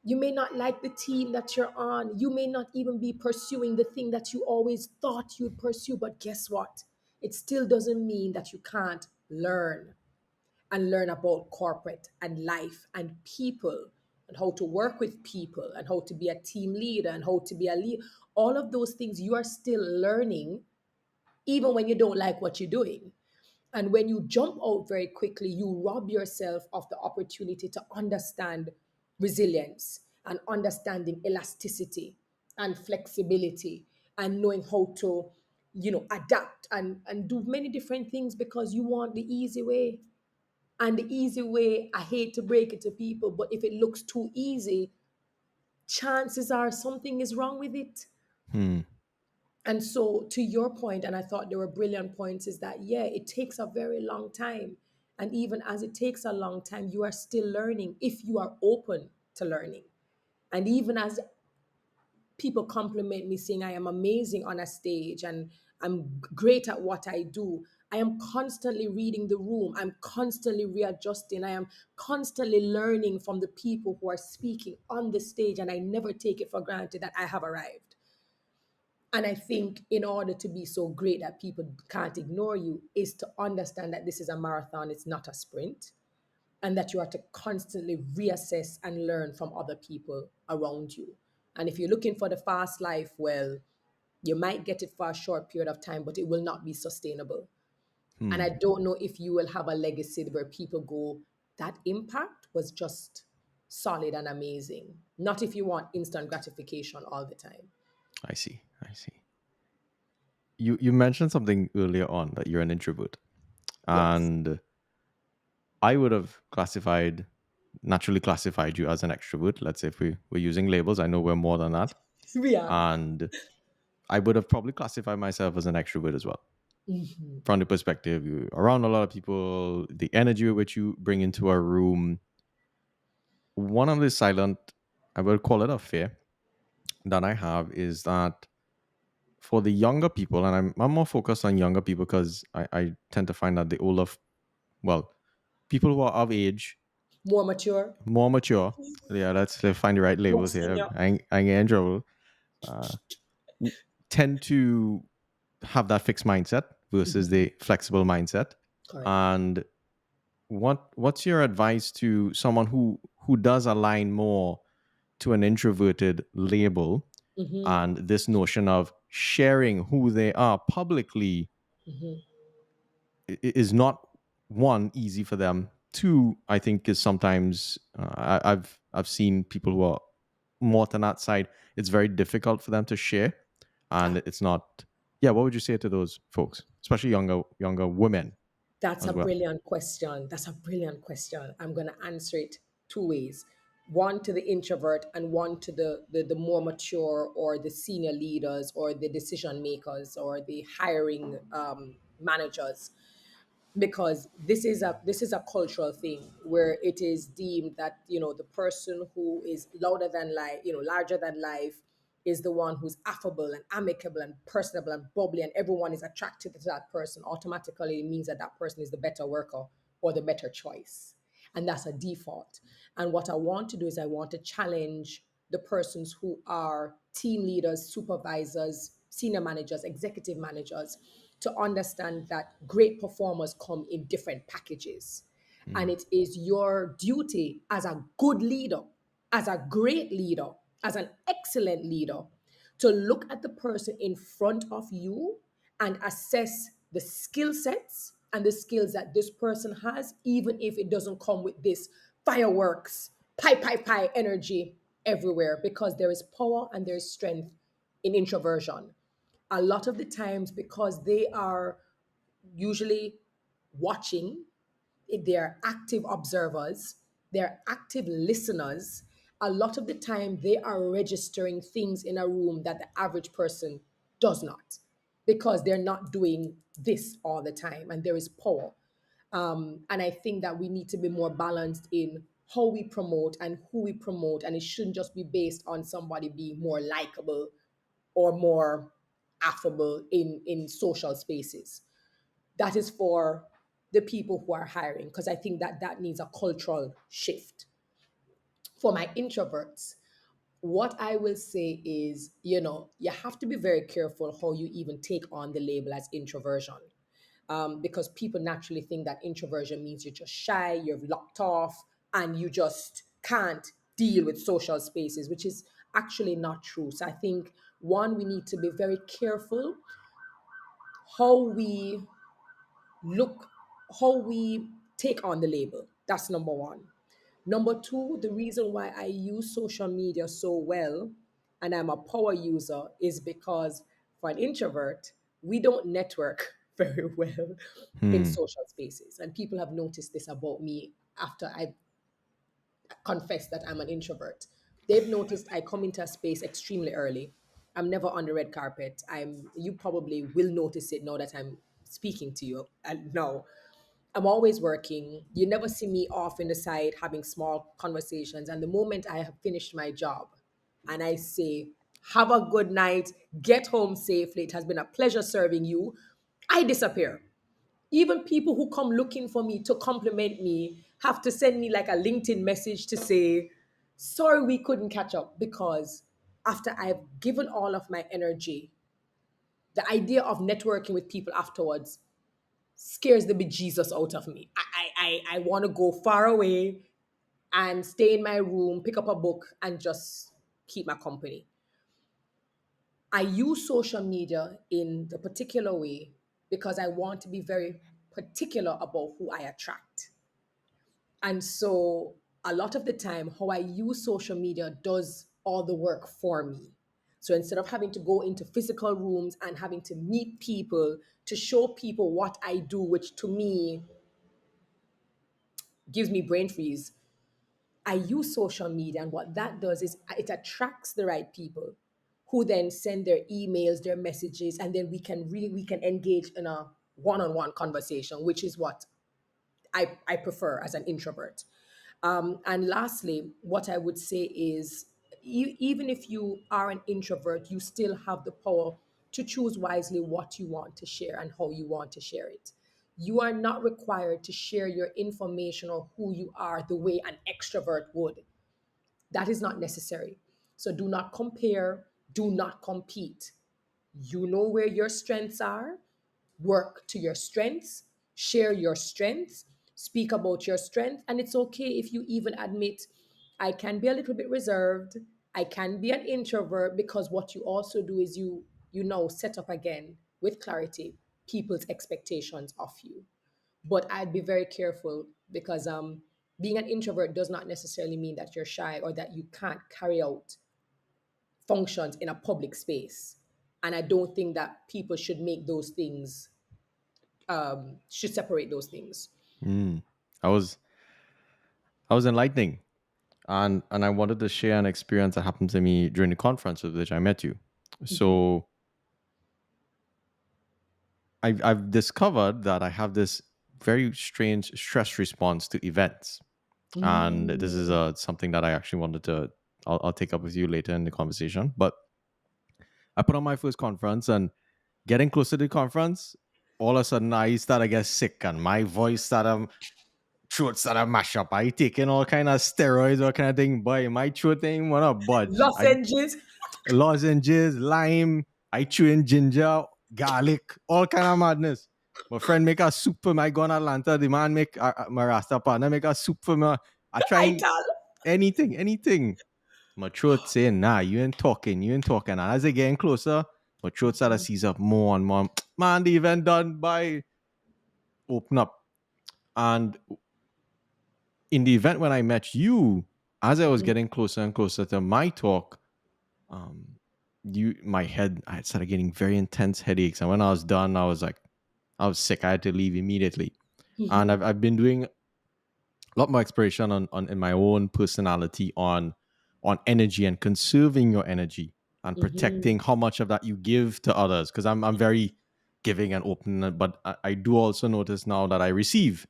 You may not like the team that you're on. You may not even be pursuing the thing that you always thought you'd pursue. But guess what? It still doesn't mean that you can't learn, and learn about corporate and life and people, and how to work with people, and how to be a team leader, and how to be a lead. All of those things you are still learning, even when you don't like what you're doing. And when you jump out very quickly, you rob yourself of the opportunity to understand resilience, and understanding elasticity and flexibility, and knowing how to adapt and do many different things, because you want the easy way. And the easy way, I hate to break it to people, but if it looks too easy, chances are something is wrong with it. Hmm. And so, to your point, and I thought they were brilliant points, is that, yeah, it takes a very long time. And even as it takes a long time, you are still learning if you are open to learning. And even as people compliment me saying I am amazing on a stage and I'm great at what I do, I am constantly reading the room. I'm constantly readjusting. I am constantly learning from the people who are speaking on the stage, and I never take it for granted that I have arrived. And I think in order to be so great that people can't ignore you is to understand that this is a marathon, it's not a sprint, and that you are to constantly reassess and learn from other people around you. And if you're looking for the fast life, well, you might get it for a short period of time, but it will not be sustainable. And I Hmm. don't know if you will have a legacy where people go, that impact was just solid and amazing. Not if you want instant gratification all the time. I see. I see. You mentioned something earlier on that you're an introvert, Yes. and I would have naturally classified you as an extrovert. Let's say if we're using labels, I know we're more than that, We are. and I would have probably classified myself as an extrovert as well. From the perspective you're around a lot of people, the energy which you bring into a room. One of the silent, I will call it a fear that I have is that for the younger people, and I'm more focused on younger people because I tend to find that the older, well, people who are of age, More mature, more mature, yeah, let's find the right more labels here. senior. I get in trouble. Uh, tend to have that fixed mindset versus Mhm. the flexible mindset. Correct. And what's your advice to someone who does align more to an introverted label Hmm. and this notion of sharing who they are publicly Hmm. is not one easy for them. Two, I think is sometimes I've seen people who are more than that side. It's very difficult for them to share, and Ah, it's not. Yeah, what would you say to those folks, especially younger women that's a as well? brilliant question. That's a brilliant question. I'm going to answer it two ways. One to the introvert and one to the more mature or the senior leaders or the decision makers or the hiring managers, because this is a cultural thing where it is deemed that the person who is louder than life, larger than life, is the one who's affable and amicable and personable and bubbly, and everyone is attracted to that person. Automatically it means that that person is the better worker or the better choice, and that's a default. And what I want to do is I want to challenge the persons who are team leaders, supervisors, senior managers, executive managers, to understand that great performers come in different packages. And Hmm. it is your duty as a good leader, as a great leader, as an excellent leader, to look at the person in front of you and assess the skill sets and the skills that this person has, even if it doesn't come with this fireworks, pie energy everywhere, because there is power and there is strength in introversion. A lot of the times, because they are usually watching, they're active observers, they're active listeners. A lot of the time, they are registering things in a room that the average person does not, because they're not doing this all the time, and there is power. And I think that we need to be more balanced in how we promote and who we promote, and it shouldn't just be based on somebody being more likable or more affable in social spaces. That is for the people who are hiring, because I think that that needs a cultural shift. For my introverts, what I will say is, you have to be very careful how you even take on the label as introversion. Because people naturally think that introversion means you're just shy, you're locked off, and you just can't deal with social spaces, which is actually not true. So I think, one, we need to be very careful how we look, how we take on the label. That's number one. Number two, the reason why I use social media so well and I'm a power user is because for an introvert, we don't network very well in Hmm. social spaces. And people have noticed this about me after I confess that I'm an introvert. They've noticed I come into a space extremely early. I'm never on the red carpet. You probably will notice it now that I'm speaking to you. And no, I'm always working. You never see me off in the side having small conversations. And the moment I have finished my job and I say, have a good night, get home safely, it has been a pleasure serving you, I disappear. Even people who come looking for me to compliment me have to send me like a LinkedIn message to say, sorry, we couldn't catch up, because after I've given all of my energy, The idea of networking with people afterwards scares the bejesus out of me. I want to go far away and stay in my room, pick up a book, and just keep my company. I use social media in the particular way because I want to be very particular about who I attract. And so a lot of the time, how I use social media does all the work for me. So instead of having to go into physical rooms and having to meet people to show people what I do, which to me gives me brain freeze, I use social media. And what that does is it attracts the right people who then send their emails, their messages, and then we can engage in a one-on-one conversation, which is what I prefer as an introvert. And lastly, what I would say is even if you are an introvert, you still have the power to choose wisely what you want to share and how you want to share it. You are not required to share your information or who you are the way an extrovert would. That is not necessary. So do not compare, do not compete. You know where your strengths are, work to your strengths, share your strengths, speak about your strength. And it's okay if you even admit, I can be a little bit reserved, I can be an introvert, because what you also do is you know set up again with clarity people's expectations of you. But I'd be very careful because being an introvert does not necessarily mean that you're shy or that you can't carry out functions in a public space. And I don't think that people should make those things, should separate those things. Mm. I was I was enlightening, and I wanted to share an experience that happened to me during the conference with which I met you. So I've discovered that I have this very strange stress response to events, and this is Mm. something that I actually wanted to. I'll take up with you later in the conversation. But I put on my first conference, and getting closer to the conference, all of a sudden I started to get sick, and my voice started throat started mash up. I taking all kind of steroids, all kind of thing. Boy, my throat ain't wanna budge. I Lozenges. lozenges, lime, I chew in ginger, garlic, all kind of madness. My friend make a soup for me. I go in Atlanta. The man make my Rasta partner make a soup for me. I trying Ital. anything, anything. My throat saying, nah, you ain't talking, you ain't talking. And as they getting closer, my throat started to seize up more and more. Man, the event done by open up. And in the event when I met you, as I was getting closer and closer to my talk, um, my head, I started getting very intense headaches. And when I was done, I was sick. I had to leave immediately. And I've been doing a lot more exploration on in my own personality on energy and conserving your energy and protecting how much of that you give to others. Because I'm very giving and open, but I do also notice now that I receive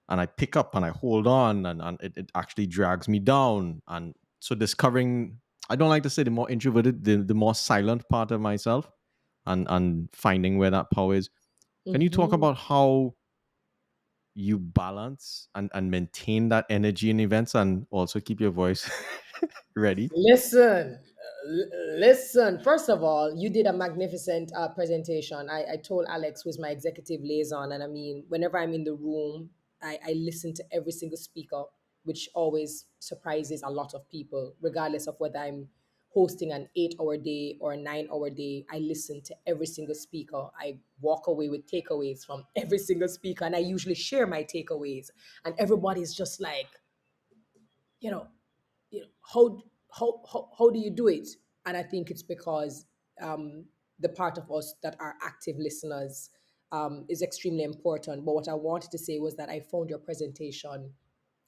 and I pick up and I hold on, and it actually drags me down. And so discovering, I don't like to say the more introverted, the more silent part of myself, and finding where that power is. Can you talk about how you balance and maintain that energy in events and also keep your voice ready? Listen, listen. First of all, you did a magnificent presentation. I told Alex, who's my executive liaison, and I mean, whenever I'm in the room, I listen to every single speaker, which always surprises a lot of people, regardless of whether I'm hosting an 8 hour day or a 9 hour day. I listen to every single speaker. I walk away with takeaways from every single speaker, and I usually share my takeaways. And everybody's just like, you know, how do you do it? And I think it's because the part of us that are active listeners is extremely important. But what I wanted to say was that I found your presentation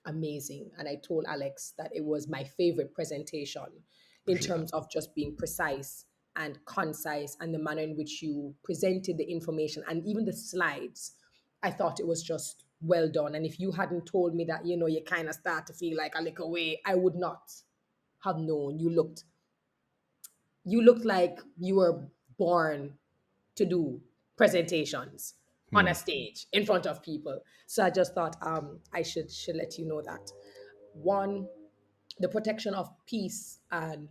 amazing, and I told Alex that it was my favorite presentation in Appreciate that. terms of just being precise and concise, and the manner in which you presented the information and even the slides. I thought it was just well done. And if you hadn't told me that, you kind of start to feel like a little way, I would not have known. You looked like you were born to do presentations on Hmm. a stage in front of people. So I just thought I should let you know that. One, the protection of peace and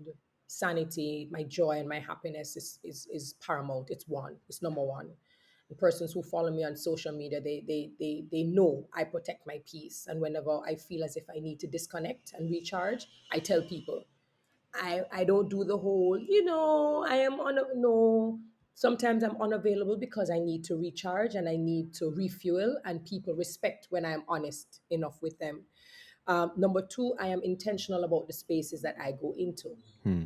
sanity, my joy, and my happiness is paramount. It's one. It's number one. The persons who follow me on social media, they know I protect my peace. And whenever I feel as if I need to disconnect and recharge, I tell people. I don't do the whole, I am on a no. Sometimes I'm unavailable because I need to recharge and I need to refuel, and people respect when I'm honest enough with them. Number two, I am intentional about the spaces that I go into. Hmm.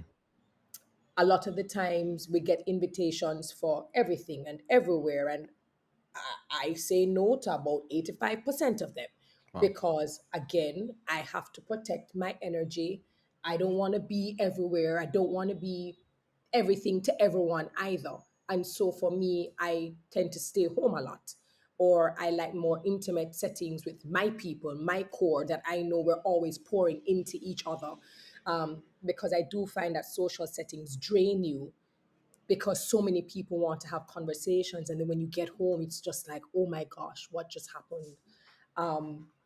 A lot of the times we get invitations for everything and everywhere, and I say no to about 85% of them Wow. because, again, I have to protect my energy. I don't want to be everywhere. I don't want to be everything to everyone either. And so for me, I tend to stay home a lot. Or I like more intimate settings with my people, my core that I know we're always pouring into each other. Because I do find that social settings drain you because so many people want to have conversations, and then when you get home it's just like, oh my gosh, what just happened?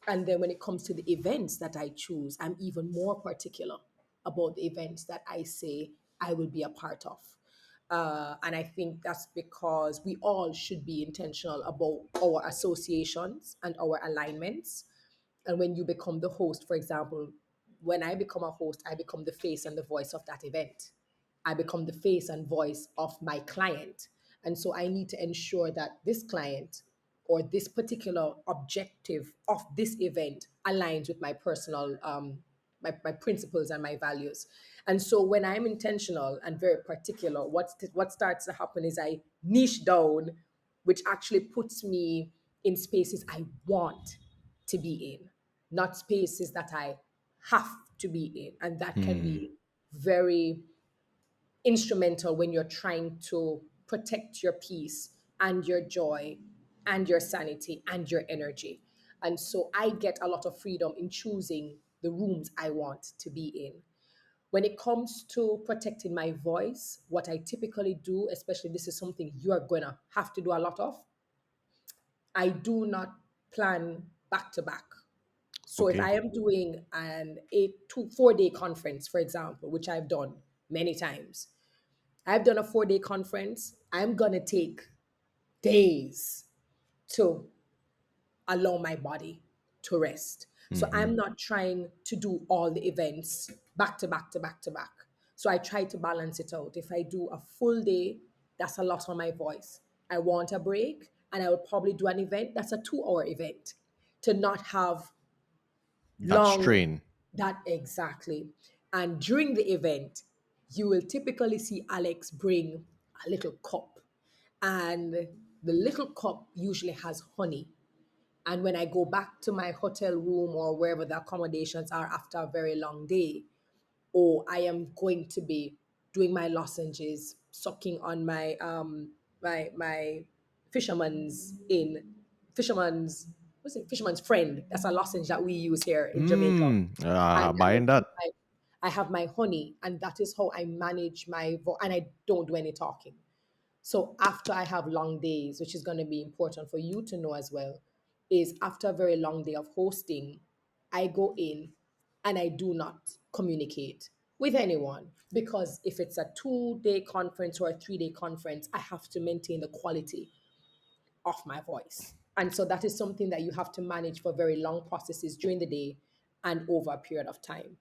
And then when it comes to the events that I choose, I'm even more particular about the events that I say I will be a part of. And I think that's because we all should be intentional about our associations and our alignments. And when you become the host, for example, when I become a host, I become the face and the voice of that event. I become the face and voice of my client. And so I need to ensure that this client or this particular objective of this event aligns with my personal my principles and my values. And so when I'm intentional and very particular, what starts to happen is I niche down, which actually puts me in spaces I want to be in, not spaces that I have to be in. And that can Hmm. be very instrumental when you're trying to protect your peace and your joy and your sanity and your energy. And so I get a lot of freedom in choosing the rooms I want to be in. When it comes to protecting my voice, what I typically do, especially this is something you are going to have to do a lot of, I do not plan back to back. So if Okay. I am doing an 4 day conference, for example, which I've done many times, I've done a 4 day conference. I'm going to take days to allow my body to rest. So Hmm. I'm not trying to do all the events back to back to back to back. So I try to balance it out. If I do a full day, that's a lot on my voice. I want a break, and I will probably do an event that's a 2 hour event to not have That long. strain. That exactly. And during the event, you will typically see Alex bring a little cup, and the little cup usually has honey. And when I go back to my hotel room or wherever the accommodations are after a very long day, or I am going to be doing my lozenges, sucking on my fisherman's what's it, fisherman's friend. That's a lozenge that we use here in Jamaica. Hmm. And Buying that. I have my honey, and that is how I manage my voice, and I don't do any talking. So after I have long days, which is going to be important for you to know as well, is after a very long day of hosting, I go in and I do not communicate with anyone, because if it's a 2 day conference or a 3 day conference, I have to maintain the quality of my voice. And so that is something that you have to manage for very long processes during the day and over a period of time.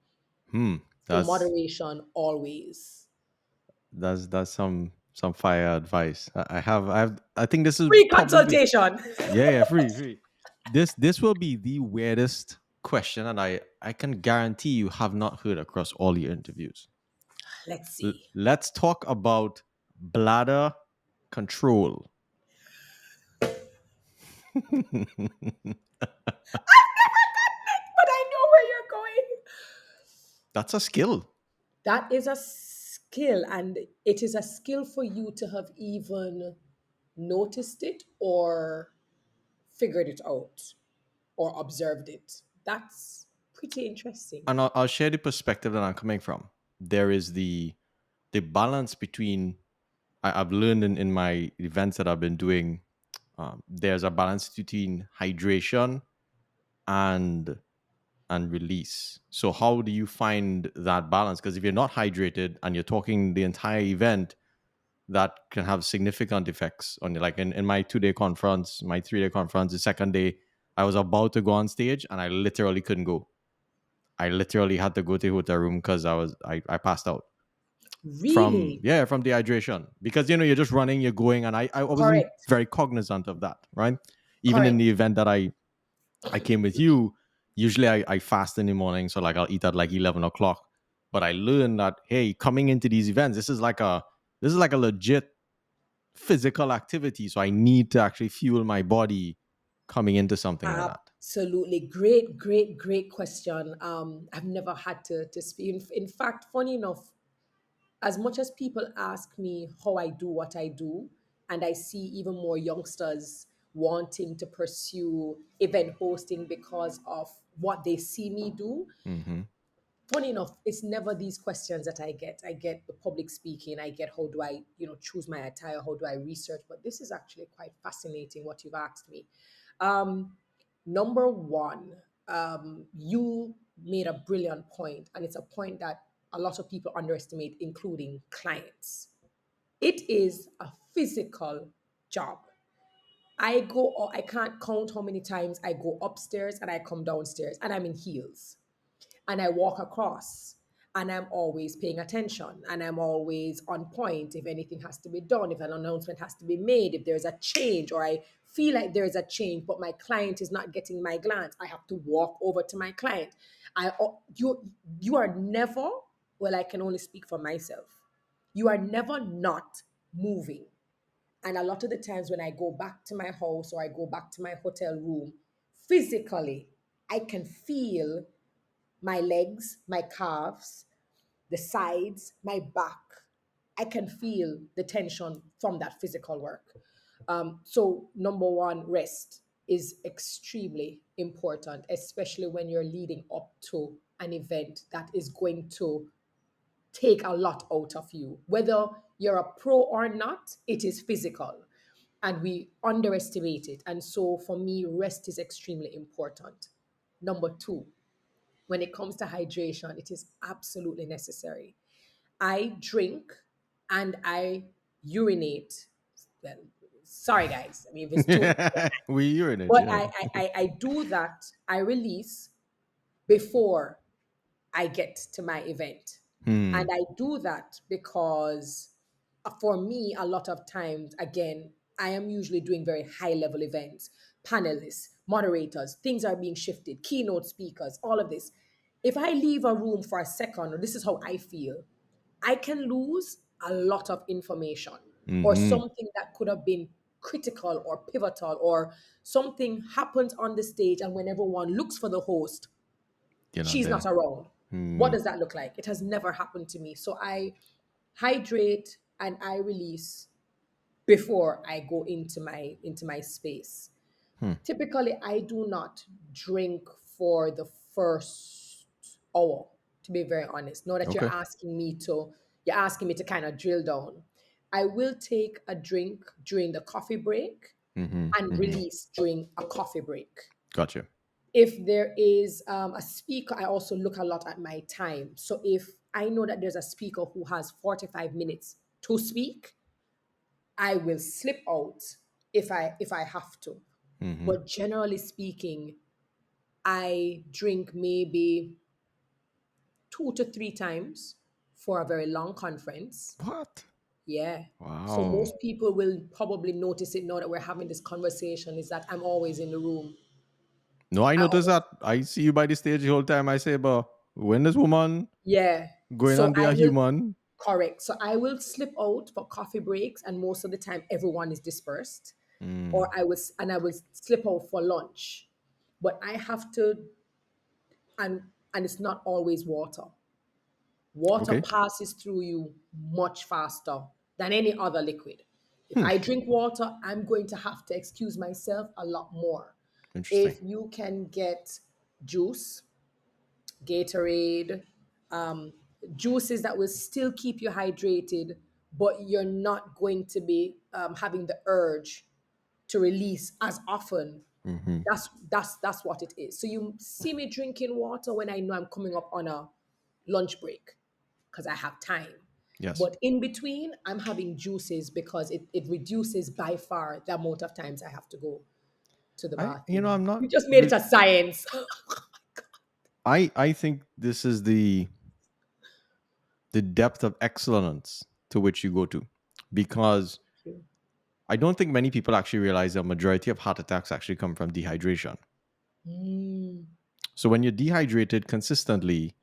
Hmm. So That's moderation always. that's some fire advice. I think this is Free probably, consultation. yeah, yeah, free. This will be the weirdest question, and I can guarantee you have not heard across all your interviews. Let's see. Let's talk about bladder control. But I know where you're going. That's a skill. That is a skill, and it is a skill for you to have even noticed it or figured it out or observed it. That's pretty interesting. And I'll share the perspective that I'm coming from. There is the balance between, I've learned in my events that I've been doing. There's a balance between hydration and and release. So how do you find that balance? Because if you're not hydrated and you're talking the entire event, that can have significant effects on you. Like in my 2 day conference, my 3 day conference, the second day, I was about to go on stage and I literally couldn't go. I literally had to go to the hotel room because I passed out from, Really? yeah, from dehydration. Because you're just running, you're going, and I wasn't Correct. very cognizant of that, right? Even in Correct. the event that I came with you, usually I fast in the morning, so like I'll eat at like 11 o'clock. But I learned that, hey, coming into these events, this is like a legit physical activity. So I need to actually fuel my body coming into something like that. Absolutely. Great, great, great question. I've never had to speak. In fact, funny enough, as much as people ask me how I do what I do, and I see even more youngsters wanting to pursue event hosting because of what they see me do, Mm-hmm. funny enough, it's never these questions that I get. I get the public speaking, I get how do I, choose my attire, how do I research, but this is actually quite fascinating what you've asked me. Um, Number one, you made a brilliant point, and it's a point that a lot of people underestimate, including clients. It is a physical job. I can't count how many times I go upstairs and I come downstairs and I'm in heels and I walk across and I'm always paying attention and I'm always on point if anything has to be done, if an announcement has to be made, if there's a change or I feel like there's a change, but my client is not getting my glance. I have to walk over to my client. You are never, well, I can only speak for myself. You are never not moving. And a lot of the times when I go back to my house or I go back to my hotel room, physically, I can feel my legs, my calves, the sides, my back. I can feel the tension from that physical work. So, number one, rest is extremely important, especially when you're leading up to an event that is going to take a lot out of you. Whether you're a pro or not, it is physical and we underestimate it. And so, for me, rest is extremely important. Number two, when it comes to hydration, it is absolutely necessary. I drink and I urinate. Well, sorry guys. I mean, if it's too much, We urinate, but yeah. I do that. I release before I get to my event. And Hmm. I do that because for me, a lot of times, again, I am usually doing very high level events, panelists, moderators, things are being shifted, keynote speakers, all of this. If I leave a room for a second, or this is how I feel, I can lose a lot of information or Mm-hmm. something that could have been critical or pivotal, or something happens on the stage, and when everyone looks for the host, You're not she's not there. around. What Hmm. does that look like? It has never happened to me. So I hydrate and I release before I go into my space. Hmm. Typically, I do not drink for the first hour, to be very honest. Now that Okay. you're asking me to kind of drill down. I will take a drink during the coffee break Mm-hmm. and Mm-hmm. release during a coffee break. Gotcha. If there is a speaker, I also look a lot at my time. So if I know that there's a speaker who has 45 minutes to speak, I will slip out if I have to. Mm-hmm. But generally speaking, I drink maybe 2 to 3 times for a very long conference. What? Yeah. So Wow. most people will probably notice it now that we're having this conversation, is that I'm always in the room. No, I I noticed always, that. I see you by the stage the whole time. I say, but when this woman yeah. going So on be I a will human? Correct. So I will slip out for coffee breaks, and most of the time everyone is dispersed. Or Mm. I will slip out for lunch. But I have to, and it's not always water. Water Okay. passes through you much faster than any other liquid. If Hmm. I drink water, I'm going to have to excuse myself a lot more. Interesting. If you can get juice, Gatorade, um, juices that will still keep you hydrated, but you're not going to be having the urge to release as often. Hmm. That's what it is. So you see me drinking water when I know I'm coming up on a lunch break because I have time. Yes. But in between, I'm having juices because it reduces by far the amount of times I have to go to the bathroom. I'm not. You just made it a science. I think this is the depth of excellence to which you go to, because I don't think many people actually realize the majority of heart attacks actually come from dehydration. Mm, So when you're dehydrated consistently,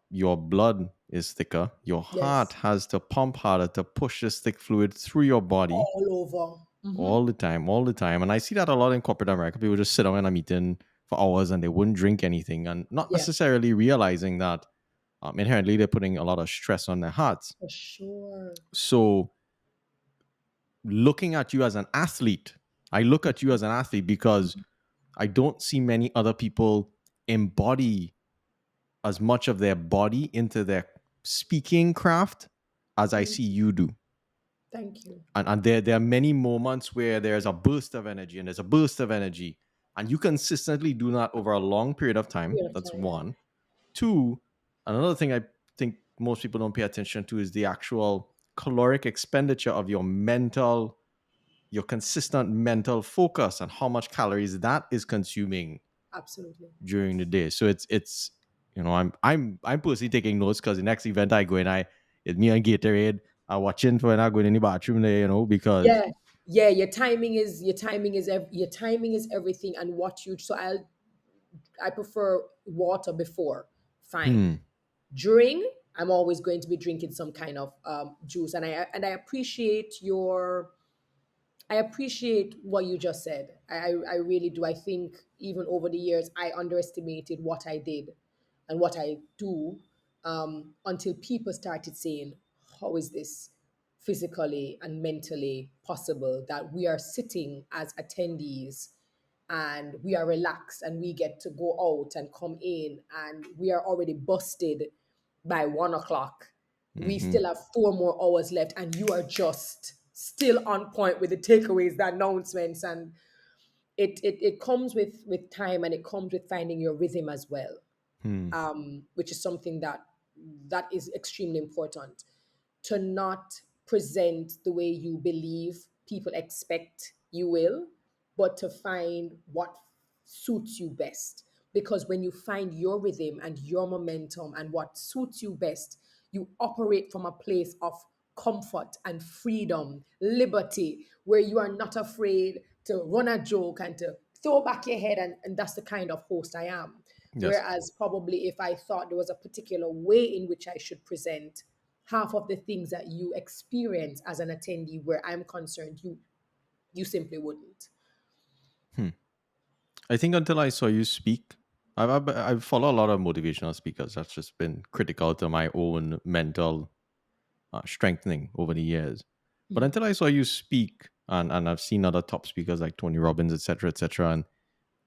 your blood is thicker. Your heart yes, has to pump harder to push this thick fluid through your body all over. all the time, all the time. And I see that a lot in corporate America. People just sit down in a meeting for hours and they wouldn't drink anything, and not Yeah, necessarily realizing that inherently they're putting a lot of stress on their hearts. for sure. So looking at you as an athlete, I look at you as an athlete because I don't see many other people embody as much of their body into their speaking craft as I Mm, see you do. thank you. And there are many moments where there's a burst of energy and there's a burst of energy. And you consistently do that over a long period of time. Period of That's time. one. Two, another thing I think most people don't pay attention to is the actual caloric expenditure of your consistent mental focus and how much calories that is consuming Absolutely. during the day. So it's I'm personally taking notes because the next event I go in, it's me and Gatorade. I watching for when I go in the bathroom there, because Yeah, yeah. Your timing is everything, and what you. So I prefer water before. Fine. hmm, During, I'm always going to be drinking some kind of juice, and I appreciate I appreciate what you just said. I really do. I think even over the years, I underestimated what I did and what I do until people started saying, how is this physically and mentally possible that we are sitting as attendees and we are relaxed and we get to go out and come in and we are already busted by 1 o'clock. We hmm, still have 4 more hours left, and you are just still on point with the takeaways, the announcements, and it comes with time, and it comes with finding your rhythm as well, hmm, which is something that is extremely important, to not present the way you believe people expect you will, but to find what suits you best. Because when you find your rhythm and your momentum and what suits you best, you operate from a place of comfort and freedom, liberty, where you are not afraid to run a joke and to throw back your head. And that's the kind of host I am. yes, Whereas, probably if I thought there was a particular way in which I should present, half of the things that you experience as an attendee, where I'm concerned, you simply wouldn't. hmm. I think until I saw you speak, I follow a lot of motivational speakers. That's just been critical to my own mental strengthening over the years. But until I saw you speak, and I've seen other top speakers like Tony Robbins, etc., and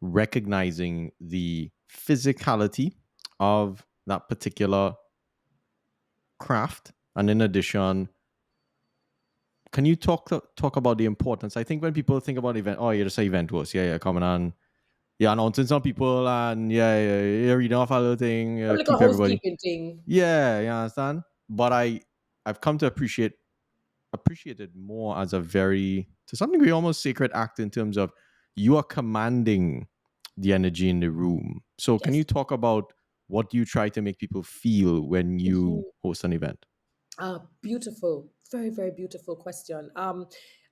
recognizing the physicality of that particular craft, and in addition, can you talk about the importance? I think when people think about event, oh, you're just an event host, yeah, coming on, yeah, announcing some people, and yeah, you're reading off a little thing, A little keep everybody, housekeeping thing. yeah, you understand. But I've come to appreciate it more as a very, to some degree, almost sacred act, in terms of you are commanding the energy in the room. So can you Yes. talk about what you try to make people feel when you host an event? Beautiful, very, very beautiful question.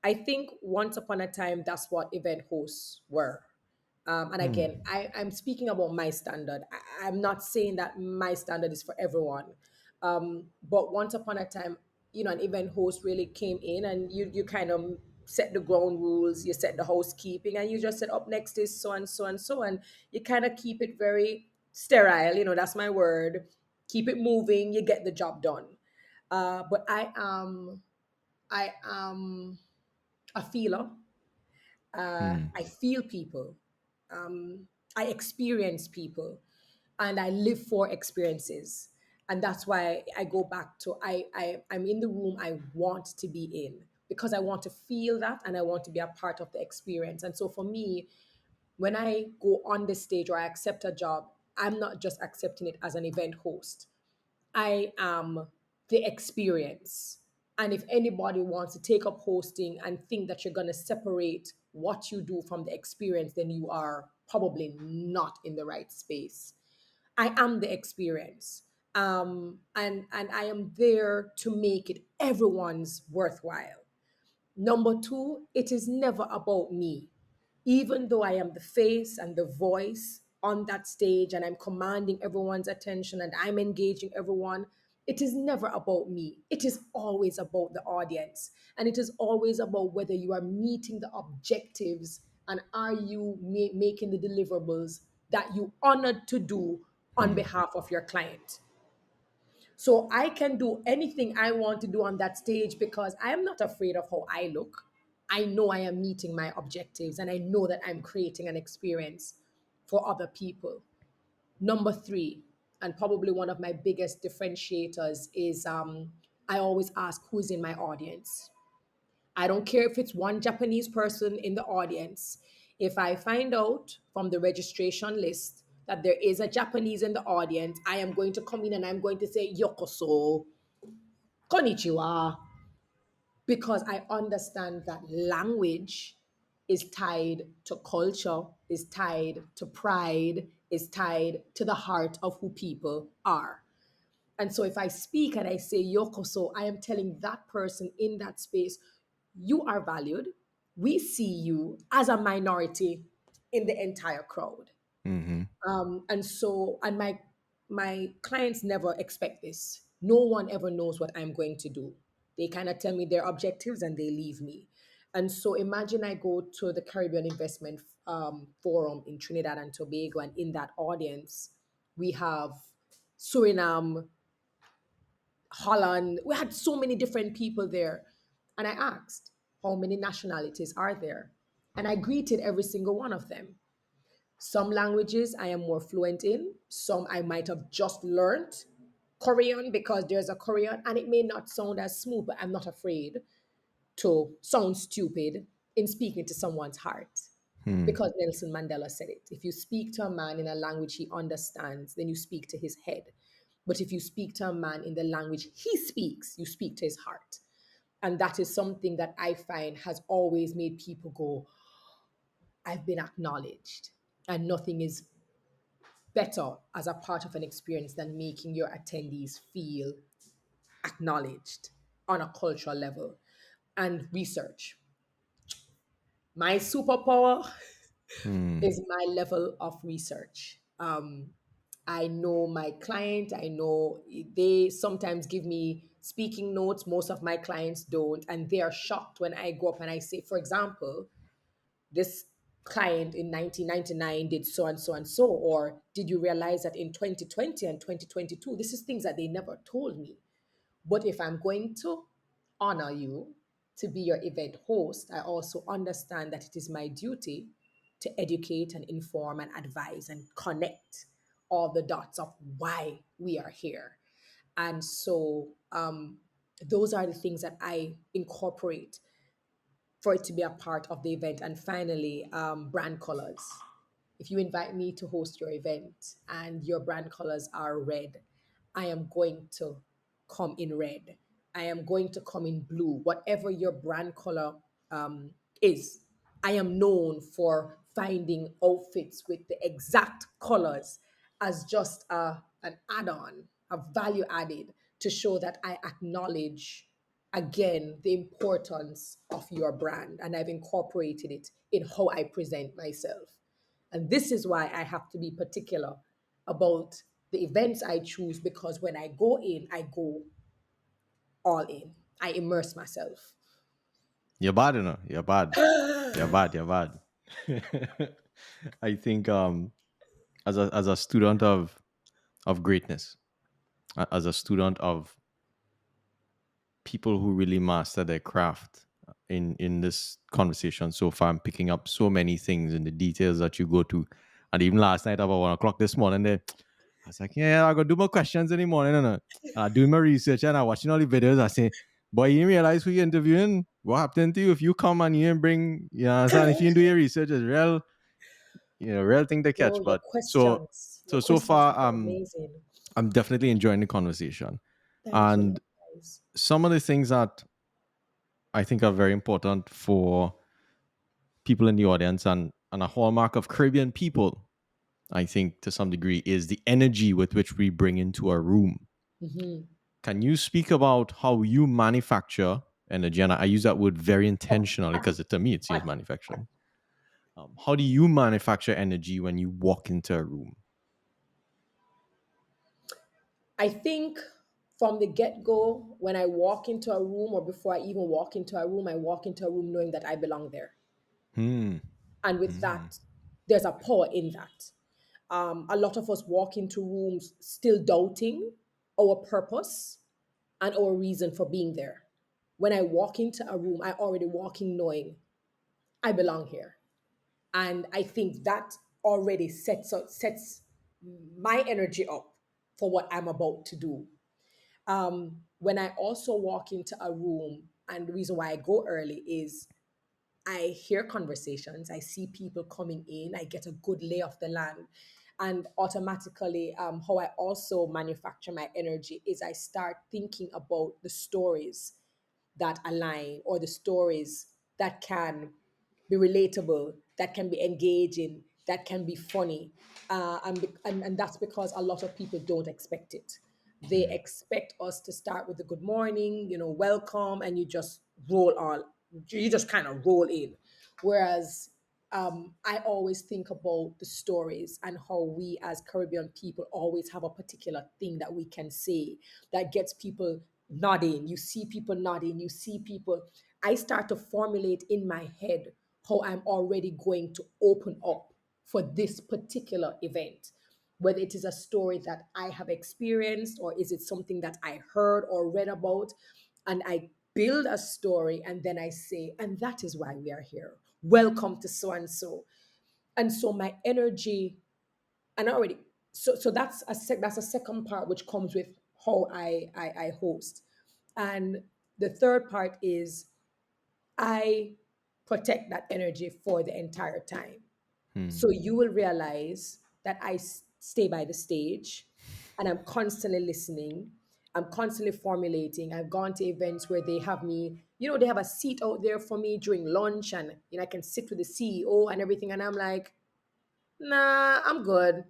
I think once upon a time, that's what event hosts were. And again, Hmm. I'm speaking about my standard. I'm not saying that my standard is for everyone. But once upon a time, an event host really came in, and you kind of set the ground rules, you set the housekeeping, and you just said, up next is so and so and so. And you kind of keep it very sterile, that's my word. Keep it moving, you get the job done. But I am a feeler. Hmm. I feel people. I experience people, and I live for experiences. And that's why I go back to I'm in the room I want to be in, because I want to feel that and I want to be a part of the experience. And so for me, When I go on the stage or I accept a job, I'm not just accepting it as an event host. I am the experience. And if anybody wants to take up hosting and think that you're going to separate what you do from the experience, then you are probably not in the right space. I am the experience. And I am there to make it everyone's worthwhile. Number two, it is never about me. Even though I am the face and the voice on that stage and I'm commanding everyone's attention and I'm engaging everyone, it is never about me. It is always about the audience. And it is always about whether you are meeting the objectives and are you making the deliverables that you honored to do on Hmm. behalf of your client. So I can do anything I want to do on that stage because I am not afraid of how I look. I know I am meeting my objectives and I know that I'm creating an experience for other people. Number three, and probably one of my biggest differentiators, is I always ask who's in my audience. I don't care if it's one Japanese person in the audience. If I find out from the registration list that there is a Japanese in the audience, I am going to come in and I'm going to say yokoso, konnichiwa, because I understand that language is tied to culture, is tied to pride, is tied to the heart of who people are. And so if I speak and I say yokoso, I am telling that person in that space, you are valued. We see you as a minority in the entire crowd. Mm-hmm. And my clients never expect this. No one ever knows what I'm going to do. They kind of tell me their objectives and they leave me. And so imagine I go to the Caribbean Investment Forum in Trinidad and Tobago, and in that audience, we have Suriname, Holland. We had so many different people there. And I asked, how many nationalities are there? And I greeted every single one of them. Some languages I am more fluent in, some I might have just learned Korean because there's a Korean and it may not sound as smooth, but I'm not afraid to sound stupid in speaking to someone's heart. Hmm. Because Nelson Mandela said it. If you speak to a man in a language he understands, then you speak to his head. But if you speak to a man in the language he speaks, you speak to his heart. And that is something that I find has always made people go, I've been acknowledged. And nothing is better as a part of an experience than making your attendees feel acknowledged on a cultural level. And research. My superpower Hmm. is my level of research. I know my client, I know they sometimes give me speaking notes, most of my clients don't, and they are shocked when I go up and I say, for example, this client in 1999 did so and so and so, or did you realize that in 2020 and 2022, this is things that they never told me. But if I'm going to honor you to be your event host, I also understand that it is my duty to educate and inform and advise and connect all the dots of why we are here. And so those are the things that I incorporate for it to be a part of the event. And finally, brand colors. If you invite me to host your event and your brand colors are red, I am going to come in red. I am going to come in blue. Whatever your brand color is, I am known for finding outfits with the exact colors as just an add on, a value added to show that I acknowledge again the importance of your brand and I've incorporated it in how I present myself. And this is why I have to be particular about the events I choose because when I go in, I go all in. I immerse myself. You're bad, you know. You're bad. You're bad. You're bad. I think as a student of greatness, as a student of people who really master their craft in this conversation so far, I'm picking up so many things in the details that you go to. And even last night about 1 o'clock this morning, there I was like, yeah, I gotta do my questions in the morning. And I doing my research and I watching all the videos. I say, boy, you didn't realize who you're interviewing? What happened to you if you come and you didn't bring, you know what I'm saying? If you didn't do your research, it's real. real thing to Oh, catch. your But so questions. Your so questions far, have been amazing. I'm definitely enjoying the conversation. Thank you, And guys. some of the things that I think are very important for people in the audience, and a hallmark of Caribbean people, I think to some degree, is the energy with which we bring into a room. Hmm. Can you speak about how you manufacture energy? And I use that word very intentionally because to me it seems manufacturing. How do you manufacture energy when you walk into a room? I think from the get go, when I walk into a room or before I even walk into a room, I walk into a room knowing that I belong there. Hmm. And with Hmm. that, there's a power in that. A lot of us walk into rooms still doubting our purpose and our reason for being there. When I walk into a room, I already walk in knowing I belong here. And I think that already sets my energy up for what I'm about to do. When I also walk into a room, and the reason why I go early is I hear conversations, I see people coming in, I get a good lay of the land. And automatically, how I also manufacture my energy is I start thinking about the stories that align or the stories that can be relatable, that can be engaging, that can be funny. And that's because a lot of people don't expect it. They expect us to start with the good morning, welcome, and you just roll on. You just kind of roll in. Whereas I always think about the stories and how we as Caribbean people always have a particular thing that we can say that gets people nodding. You see people nodding, you see people. I start to formulate in my head how I'm already going to open up for this particular event. Whether it is a story that I have experienced or is it something that I heard or read about, and I build a story and then I say, and that is why we are here. Welcome to so and so. And so my energy, and I already, so that's a second part which comes with how I host. And the third part is I protect that energy for the entire time. Hmm. So you will realize that stay by the stage and I'm constantly listening. I'm constantly formulating. I've gone to events where they have me, they have a seat out there for me during lunch and, I can sit with the CEO and everything. And I'm like, nah, I'm good.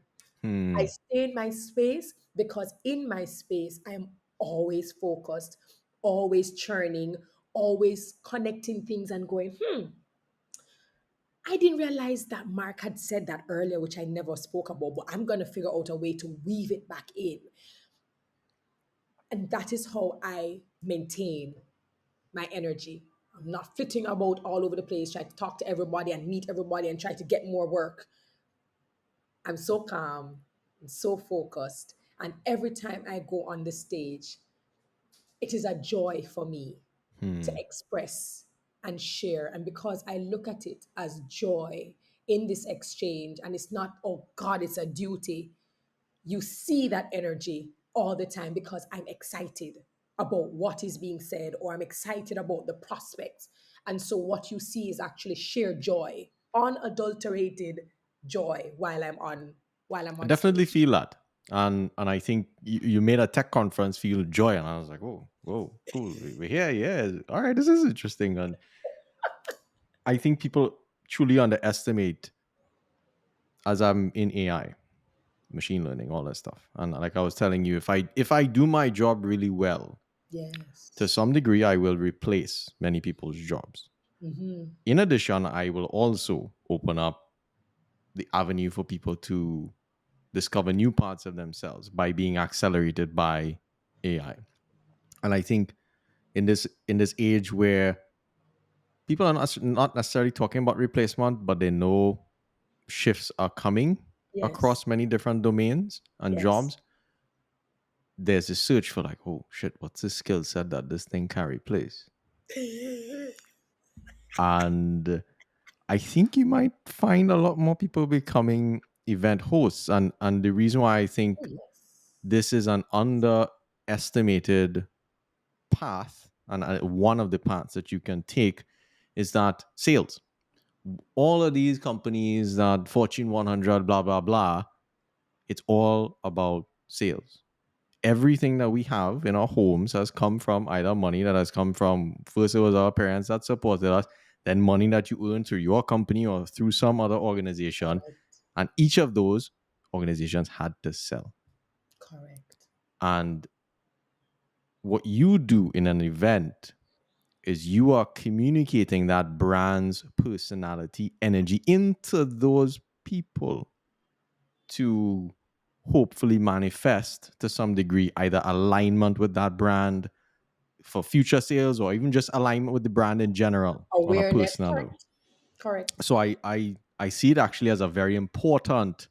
I Hmm. stay in my space because in my space, I am always focused, always churning, always connecting things and going, I didn't realize that Mark had said that earlier, which I never spoke about, but I'm going to figure out a way to weave it back in. And that is how I maintain my energy. I'm not flitting about all over the place, trying to talk to everybody and meet everybody and try to get more work. I'm so calm, I'm so focused. And every time I go on the stage, it is a joy for me to Hmm. express and share. And because I look at it as joy in this exchange, and it's not, oh God, it's a duty, you see that energy all the time because I'm excited about what is being said or I'm excited about the prospects. And so what you see is actually sheer joy, unadulterated joy while I'm I on definitely stage. feel that. And I think you made a tech conference feel joy. And I was like, whoa, whoa, cool. We're here. Yeah. All right. This is interesting. And I think people truly underestimate, as I'm in AI, machine learning, all that stuff. And like I was telling you, if I do my job really well, to Yes. some degree, I will replace many people's jobs. Hmm. In addition, I will also open up the avenue for people to discover new parts of themselves by being accelerated by AI. And I think in this age where people are not necessarily talking about replacement, but they know shifts are coming Yes. across many different domains and Yes. jobs, there's a search for like, oh shit, what's the skill set that this thing can replace? And I think you might find a lot more people becoming event hosts. And the reason why I Oh, think yes. this is an underestimated path, and one of the paths that you can take, is that sales. All of these companies that Fortune 100, blah, blah, blah, it's all about sales. Everything that we have in our homes has come from either money that has come from, first it was our parents that supported us, then money that you earn through your company or through some other organization. Correct. And each of those organizations had to sell. Correct. And what you do in an event is you are communicating that brand's personality, energy into those people to hopefully manifest to some degree either alignment with that brand for future sales or even just alignment with the brand in general on a Awareness. personal level. Correct. Correct. So I see it actually as a very important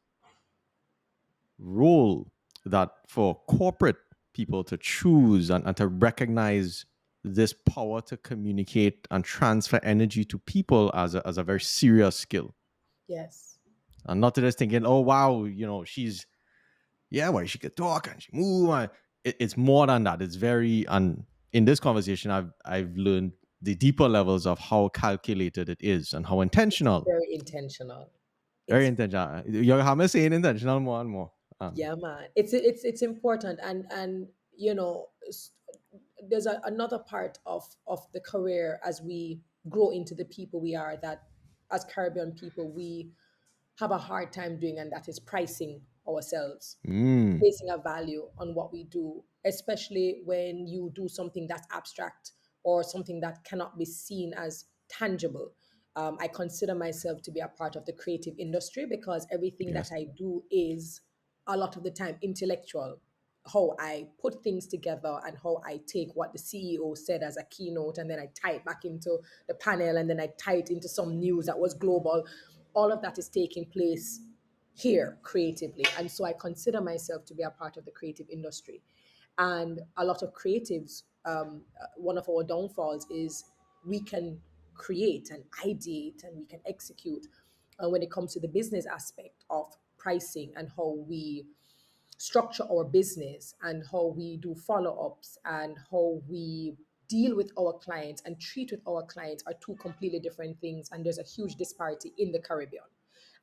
role that for corporate people to choose and to recognize this power to communicate and transfer energy to people as a very serious skill. Yes. And not to just thinking, oh wow, she's well, she could talk and she move. And it's more than that. It's very, and in this conversation, I've learned the deeper levels of how calculated it is and how It's intentional. very intentional. Very It's intentional. You're having saying intentional more and more. Yeah, man. It's important, and there's another part of the career as we grow into the people we are, that as Caribbean people we have a hard time doing, and that is pricing ourselves, Mm, placing a value on what we do, especially when you do something that's abstract or something that cannot be seen as tangible. I consider myself to be a part of the creative industry because everything that yes. I do is a lot of the time intellectual. How I put things together and how I take what the CEO said as a keynote and then I tie it back into the panel and then I tie it into some news that was global. All of that is taking place here creatively. And so I consider myself to be a part of the creative industry. And a lot of creatives, one of our downfalls is we can create and ideate and we can execute. And when it comes to the business aspect of pricing and how we structure our business and how we do follow-ups and how we deal with our clients and treat with our clients are two completely different things, and there's a huge disparity in the Caribbean.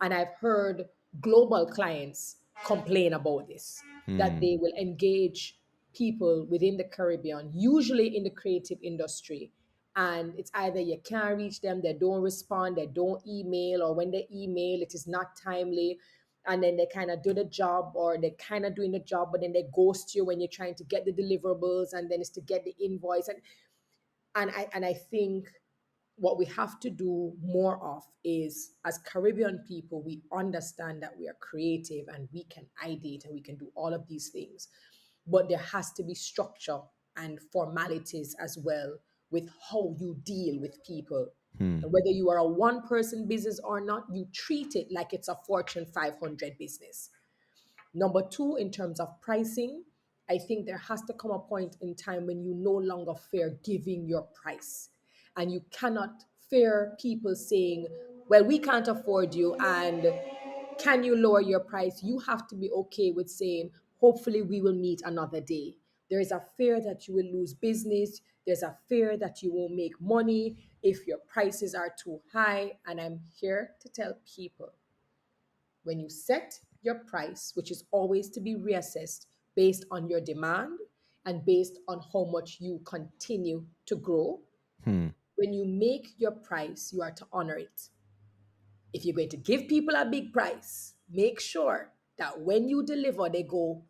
And I've heard global clients complain about this, that Hmm. they will engage people within the Caribbean, usually in the creative industry, and it's either you can't reach them, they don't respond, they don't email, or when they email it is not timely, and then they kind of do the job, or they're kind of doing the job but then they ghost you when you're trying to get the deliverables, and then it's to get the invoice. And I think what we have to do more of is, as Caribbean people, we understand that we are creative and we can ideate and we can do all of these things, but there has to be structure and formalities as well with how you deal with people. Hmm. And whether you are a one person business or not, you treat it like it's a Fortune 500 business. Number two, in terms of pricing, I think there has to come a point in time when you no longer fear giving your price. And you cannot fear people saying, well, we can't afford you and can you lower your price? You have to be okay with saying, hopefully, we will meet another day. There is a fear that you will lose business. There's a fear that you won't make money if your prices are too high. And I'm here to tell people, when you set your price, which is always to be reassessed based on your demand and based on how much you continue to grow, Hmm. when you make your price, you are to honor it. If you're going to give people a big price, make sure that when you deliver, they go,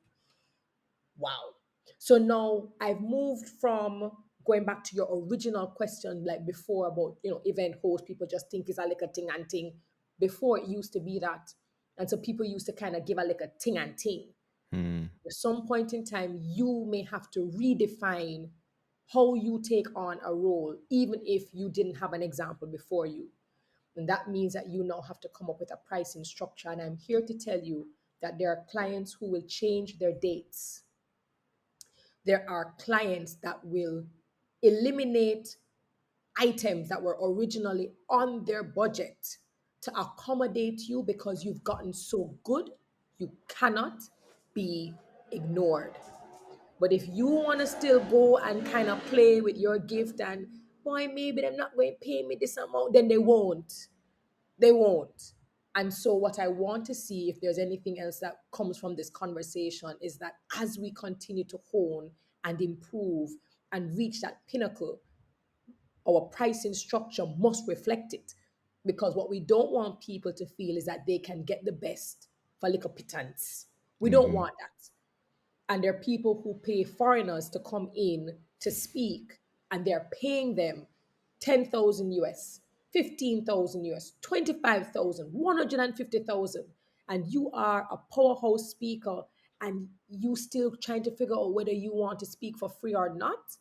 wow. So now I've moved from going back to your original question, like before, about event host, people just think it's a little thing and thing. Before it used to be that. And so people used to kind of give a little thing and thing. Hmm. At some point in time, you may have to redefine how you take on a role, even if you didn't have an example before you. And that means that you now have to come up with a pricing structure. And I'm here to tell you that there are clients who will change their dates. There are clients that will eliminate items that were originally on their budget to accommodate you because you've gotten so good, you cannot be ignored. But if you want to still go and kind of play with your gift and, boy, maybe they're not going to pay me this amount, then they won't. They won't. And so, what I want to see, if there's anything else that comes from this conversation, is that as we continue to hone and improve and reach that pinnacle, our pricing structure must reflect it. Because what we don't want people to feel is that they can get the best for little pittance. We don't Mm-hmm. want that. And there are people who pay foreigners to come in to speak, and they're paying them 10,000 US, 15,000 US, 25,000, 150,000, and you are a powerhouse speaker and you still trying to figure out whether you want to speak for free or not.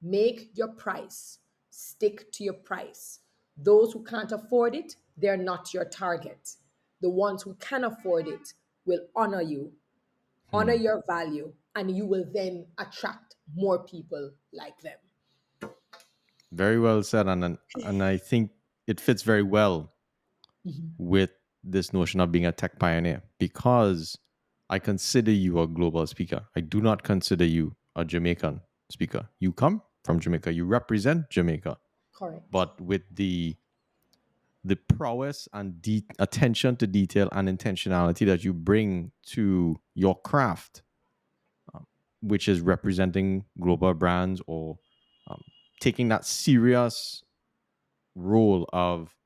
Make your price, stick to your price. Those who can't afford it, they're not your target. The ones who can afford it will honor you, honor Hmm. your value, and you will then attract more people like them. Very well said, and I think it fits very well with this notion of being a tech pioneer because I consider you a global speaker. I do not consider you a Jamaican speaker. You come from Jamaica, you represent Jamaica, Correct. but with the prowess and attention to detail and intentionality that you bring to your craft, which is representing global brands or um, taking that serious role of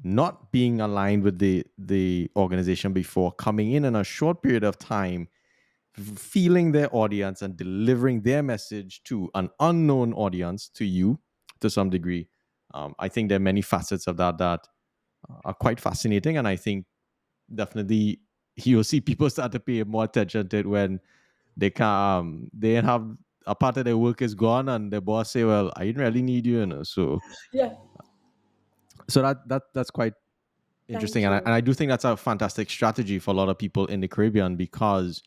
not being aligned with the organization before coming in a short period of time, feeling their audience and delivering their message to an unknown audience, to you to some degree. I think there are many facets of that are quite fascinating, and I think definitely you'll see people start to pay more attention to it when they have a part of their work is gone and the boss say, well, I didn't really need you, you know. Yeah. So that's quite interesting, Thank you. and I do think that's a fantastic strategy for a lot of people in the Caribbean because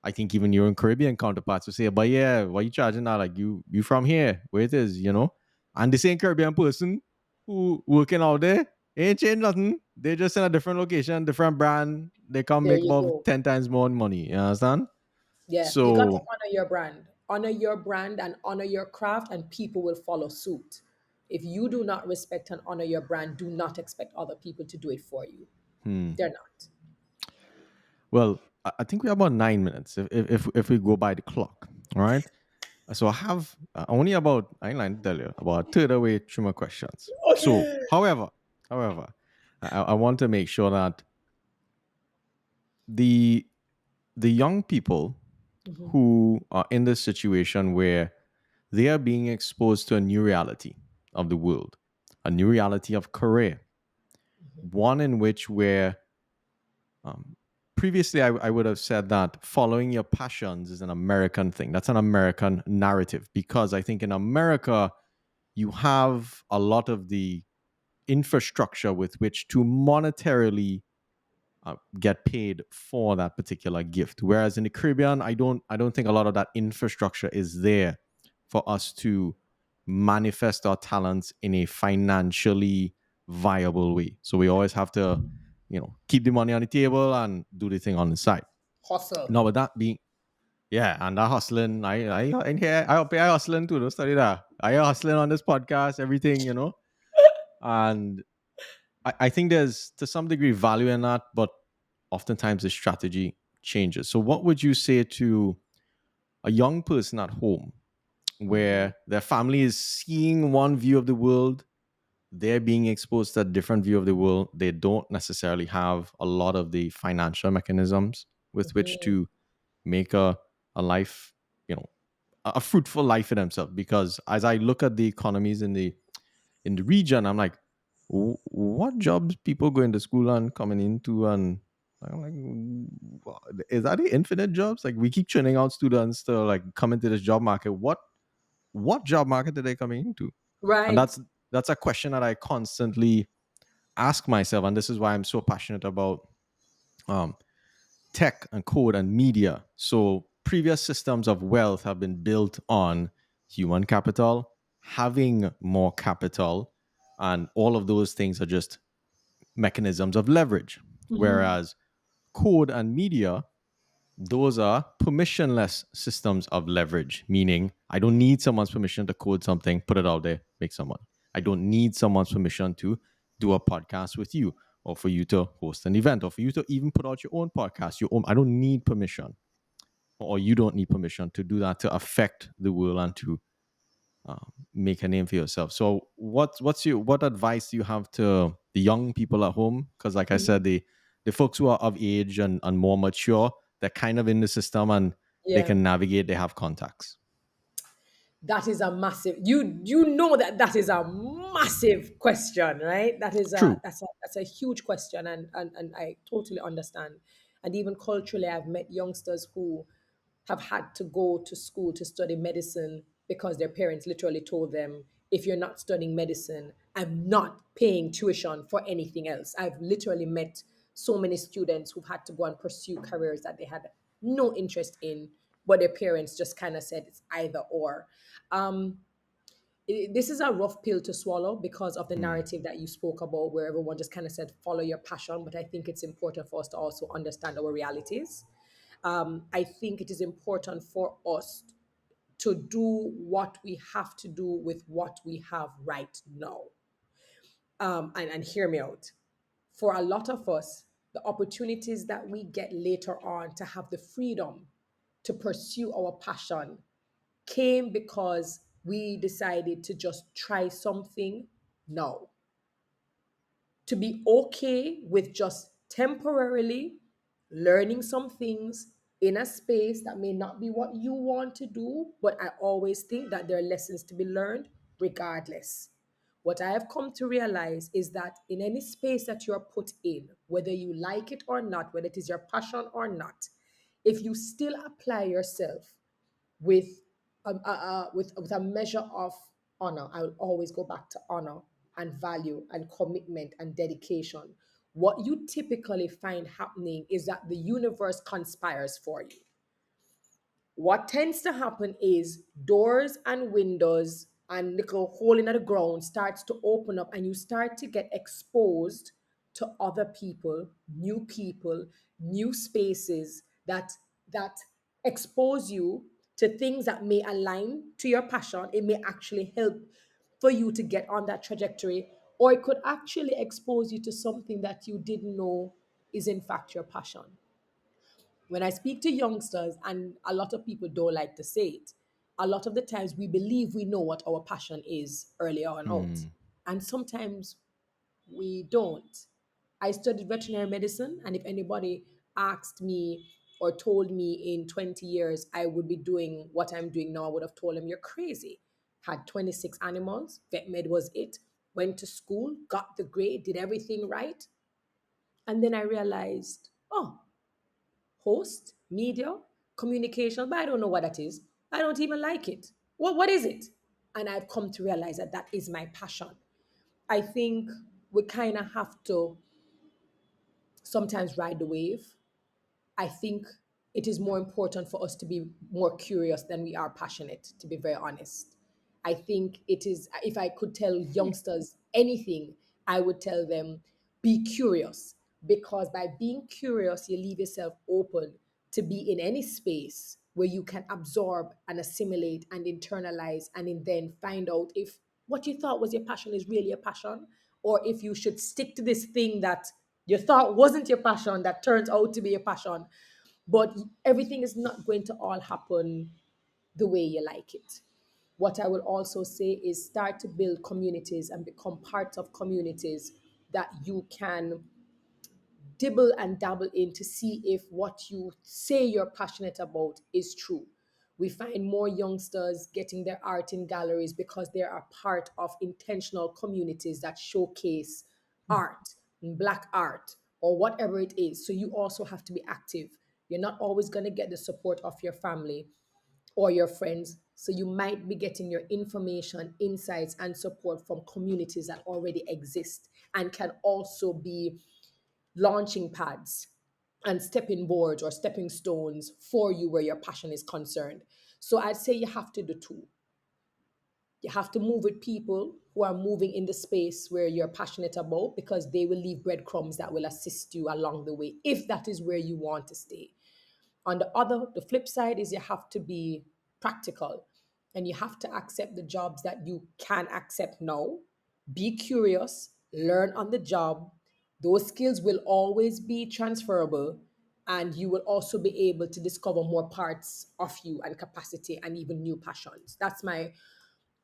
I think even your own Caribbean counterparts will say, but yeah, why you charging that? Like you from here, where it is, you know? And the same Caribbean person who working out there ain't changed nothing. They just in a different location, different brand. They come There make you about go. 10 times more money. You understand? Yeah. You got to So honor your brand. Honor your brand and honor your craft, and people will follow suit. If you do not respect and honor your brand, do not expect other people to do it for you. They're not. well, I think we have about 9 minutes if we go by the clock. All right. So I have only about I ain't lying to tell you about a third away through my questions. So, Okay. however, I want to make sure that the the young people who are in this situation where they are being exposed to a new reality of the world, a new reality of career, one in which where previously I would have said that following your passions is an American thing. That's an American narrative because I think in America you have a lot of the infrastructure with which to monetarily get paid for that particular gift. Whereas in the Caribbean, I don't think a lot of that infrastructure is there for us to manifest our talents in a financially viable way. So we always have to, keep the money on the table and do the thing on the side. Hustle. Now with that being, yeah, and that hustling, I in here, I hustling too. Don't study that. I hustling on this podcast, everything, and I think there's to some degree value in that, but oftentimes the strategy changes. So, what would you say to a young person at home where their family is seeing one view of the world, they're being exposed to a different view of the world? They don't necessarily have a lot of the financial mechanisms with which to make a life, a fruitful life for themselves. Because as I look at the economies in the region, I'm like, what jobs people going to school and coming into, and I'm like, is that the infinite jobs? Like we keep churning out students to like come into this job market. What job market are they coming into? And Right. that's a question that I constantly ask myself, and this is why I'm so passionate about um, tech and code and media. So previous systems of wealth have been built on human capital, having more capital, and all of those things are just mechanisms of leverage. Whereas code and media, those are permissionless systems of leverage, meaning I don't need someone's permission to code something, put it out there, make some money. I don't need someone's permission to do a podcast with you, or for you to host an event, or for you to even put out your own podcast, your own. I don't need permission, or you don't need permission to do that to affect the world and to make a name for yourself. So what advice do you have to the young people at home? Because like I said, the folks who are of age and more mature, they're kind of in the system and they Yeah. can navigate. They have contacts. That is a massive, you know, that is a massive question, right? That is True. that's a huge question, and I totally understand. And even culturally, I've met youngsters who have had to go to school to study medicine because their parents literally told them, if you're not studying medicine, I'm not paying tuition for anything else. I've literally met so many students who've had to go and pursue careers that they had no interest in, but their parents just kind of said it's either or. Um, this is a rough pill to swallow because of the Mm. narrative that you spoke about, where everyone just kind of said, follow your passion. But I think it's important for us to also understand our realities. I think it is important for us to do what we have to do with what we have right now. And hear me out. For a lot of us, the opportunities that we get later on to have the freedom to pursue our passion came because we decided to just try something now, to be okay with just temporarily learning some things in a space that may not be what you want to do, but I always think that there are lessons to be learned regardless. What I have come to realize is that in any space that you're put in, whether you like it or not, whether it is your passion or not, if you still apply yourself with with a measure of honor. I will always go back to honor and value and commitment and dedication. What you typically find happening is that the universe conspires for you. What tends to happen is doors and windows and little hole in the ground starts to open up, and you start to get exposed to other people, new spaces that expose you to things that may align to your passion. It may actually help for you to get on that trajectory, or it could actually expose you to something that you didn't know is in fact your passion. When I speak to youngsters, and a lot of people don't like to say it, a lot of the times we believe we know what our passion is early on out. Mm. And sometimes we don't. I studied veterinary medicine, and if anybody asked me or told me in 20 years I would be doing what I'm doing now, I would have told them, you're crazy. Had 26 animals, vet med was it. Went to school, got the grade, did everything right. And then I realized, oh, host, media, communication, but I don't know what that is. I don't even like it. What is it? And I've come to realize that that is my passion. I think we kind of have to sometimes ride the wave. I think it is more important for us to be more curious than we are passionate, to be very honest. I think it is, if I could tell youngsters anything, I would tell them be curious, because by being curious, you leave yourself open to be in any space where you can absorb and assimilate and internalize, and then find out if what you thought was your passion is really a passion, or if you should stick to this thing that you thought wasn't your passion that turns out to be your passion. But everything is not going to all happen the way you like it. What I will also say is start to build communities and become part of communities that you can dibble and dabble in to see if what you say you're passionate about is true. We find more youngsters getting their art in galleries because they are part of intentional communities that showcase art, black art, or whatever it is. So you also have to be active. You're not always going to get the support of your family or your friends. So you might be getting your information, insights, and support from communities that already exist and can also be launching pads and stepping boards or stepping stones for you where your passion is concerned. So I'd say you have to do two. You have to move with people who are moving in the space where you're passionate about, because they will leave breadcrumbs that will assist you along the way if that is where you want to stay. On the flip side is you have to be practical, and you have to accept the jobs that you can accept now. Be curious, learn on the job. Those skills will always be transferable, and you will also be able to discover more parts of you and capacity and even new passions. That's my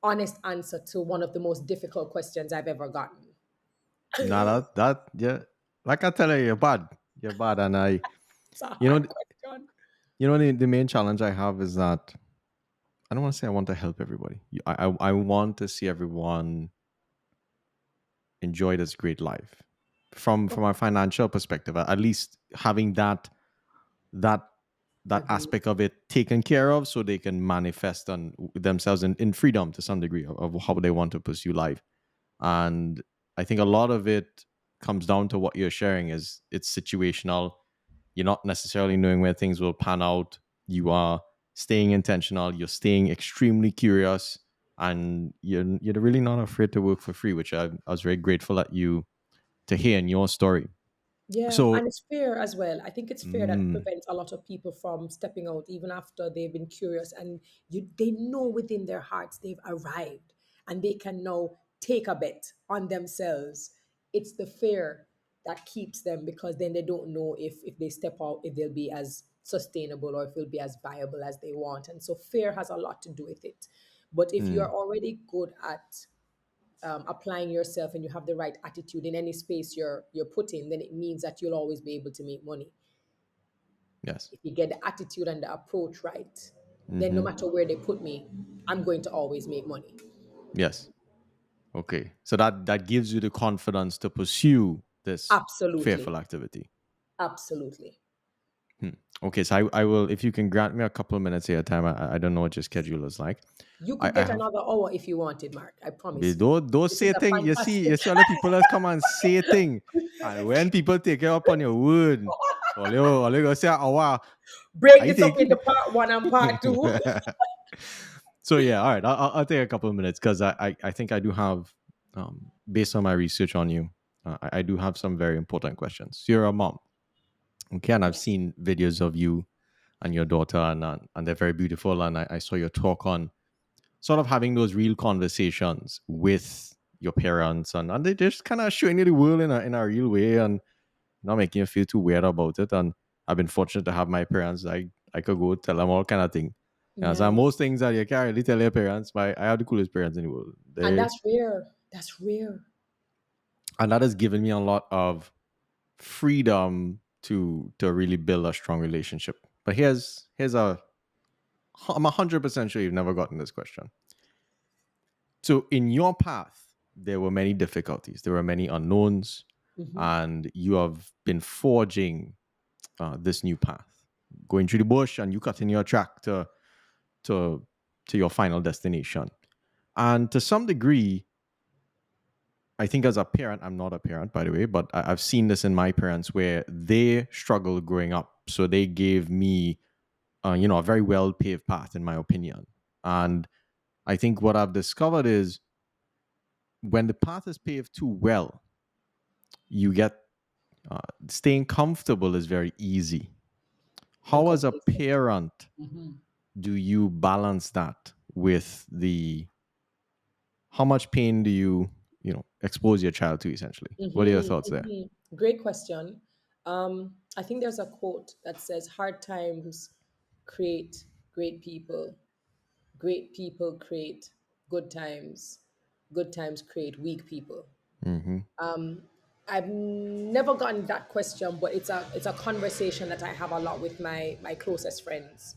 honest answer to one of the most difficult questions I've ever gotten. Now that yeah, like I tell you, you're bad, and It's a you know, hard question. the main challenge I have is that I don't want to say I want to help everybody. I want to see everyone enjoy this great life from a financial perspective. At least having that that Agree. aspect of it taken care of, so they can manifest on themselves in freedom to some degree of how they want to pursue life. And I think a lot of it comes down to what you're sharing is it's situational. You're not necessarily knowing where things will pan out. You are staying intentional. You're staying extremely curious, and you're really not afraid to work for free, which I was very grateful at you to hear in your story. Yeah, So, and it's fair as well. I think it's fair that mm, prevents a lot of people from stepping out even after they've been curious and they know within their hearts they've arrived and they can now take a bet on themselves. It's the fear that keeps them because then they don't know if they step out if they'll be as sustainable or if it'll be as viable as they want. And so fear has a lot to do with it. But if mm, you're already good at applying yourself and you have the right attitude in any space you're put in, then it means that you'll always be able to make money. yes, If you get the attitude and the approach right, then no hmm, matter where they put me, I'm going to always make money. yes, okay. So that gives you the confidence to pursue this Absolutely. fearful activity. Absolutely. Hmm. Okay, so I will, if you can grant me a couple of minutes here, time. I don't know what your schedule is like. You I, could I get have another hour if you wanted, Mark. I They promise you. don't This is say a thing. fantastic. You see other people that come and say thing. And when people take you up on your word, all you gonna say, oh wow, Break I this up think. into part one and part two. So yeah, all right. I'll take a couple of minutes because I think I do have, based on my research on you, I do have some very important questions. So you're a mom, okay, and I've Yes. seen videos of you and your daughter, and they're very beautiful. And I saw your talk on sort of having those real conversations with your parents, and they just kind of showing you the world in a real way and not making you feel too weird about it. And I've been fortunate to have my parents. I could go tell them all kind of thing. So Yeah. most things that you can't really tell your parents, I have the coolest parents in the world. And They that's rare. That's rare. And that has given me a lot of freedom to really build a strong relationship. But here's a I'm 100% sure you've never gotten this question. So in your path, there were many difficulties, there were many unknowns, Hmm. and you have been forging this new path, going through the bush, and you cutting your track to to your final destination. And to some degree, I think as a parent, I'm not a parent, by the way, but I've seen this in my parents where they struggled growing up, so they gave me, a very well paved path, in my opinion. And I think what I've discovered is when the path is paved too well, you get staying comfortable is very easy. How, as a Uncomplacent. parent, Hmm. do you balance that with the how much pain do you expose your child to essentially? What are your thoughts there? Great question. I think there's a quote that says, "Hard times create great people. Great people create good times. Good times create weak people." Mm-hmm. I've never gotten that question, but it's a conversation that I have a lot with my closest friends,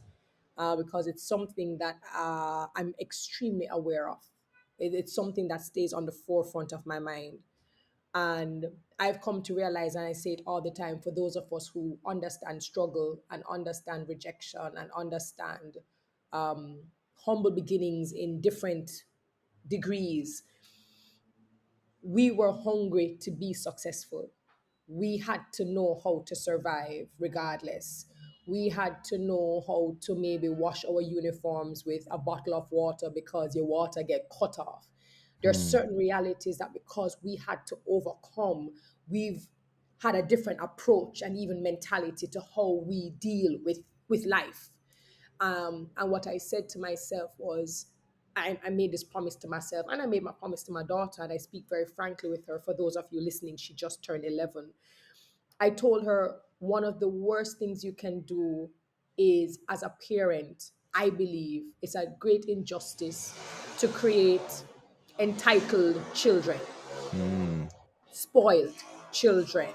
because it's something that I'm extremely aware of. It's something that stays on the forefront of my mind. And I've come to realize, and I say it all the time, for those of us who understand struggle and understand rejection and understand humble beginnings in different degrees, we were hungry to be successful. We had to know how to survive regardless. We had to know how to maybe wash our uniforms with a bottle of water because your water get cut off. There are Mm, certain realities that because we had to overcome, we've had a different approach and even mentality to how we deal with life. And what I said to myself was, I made this promise to myself, and I made my promise to my daughter, and I speak very frankly with her. For those of you listening, she just turned 11. I told her one of the worst things you can do is, as a parent, I believe it's a great injustice to create entitled children, Mm, spoiled children,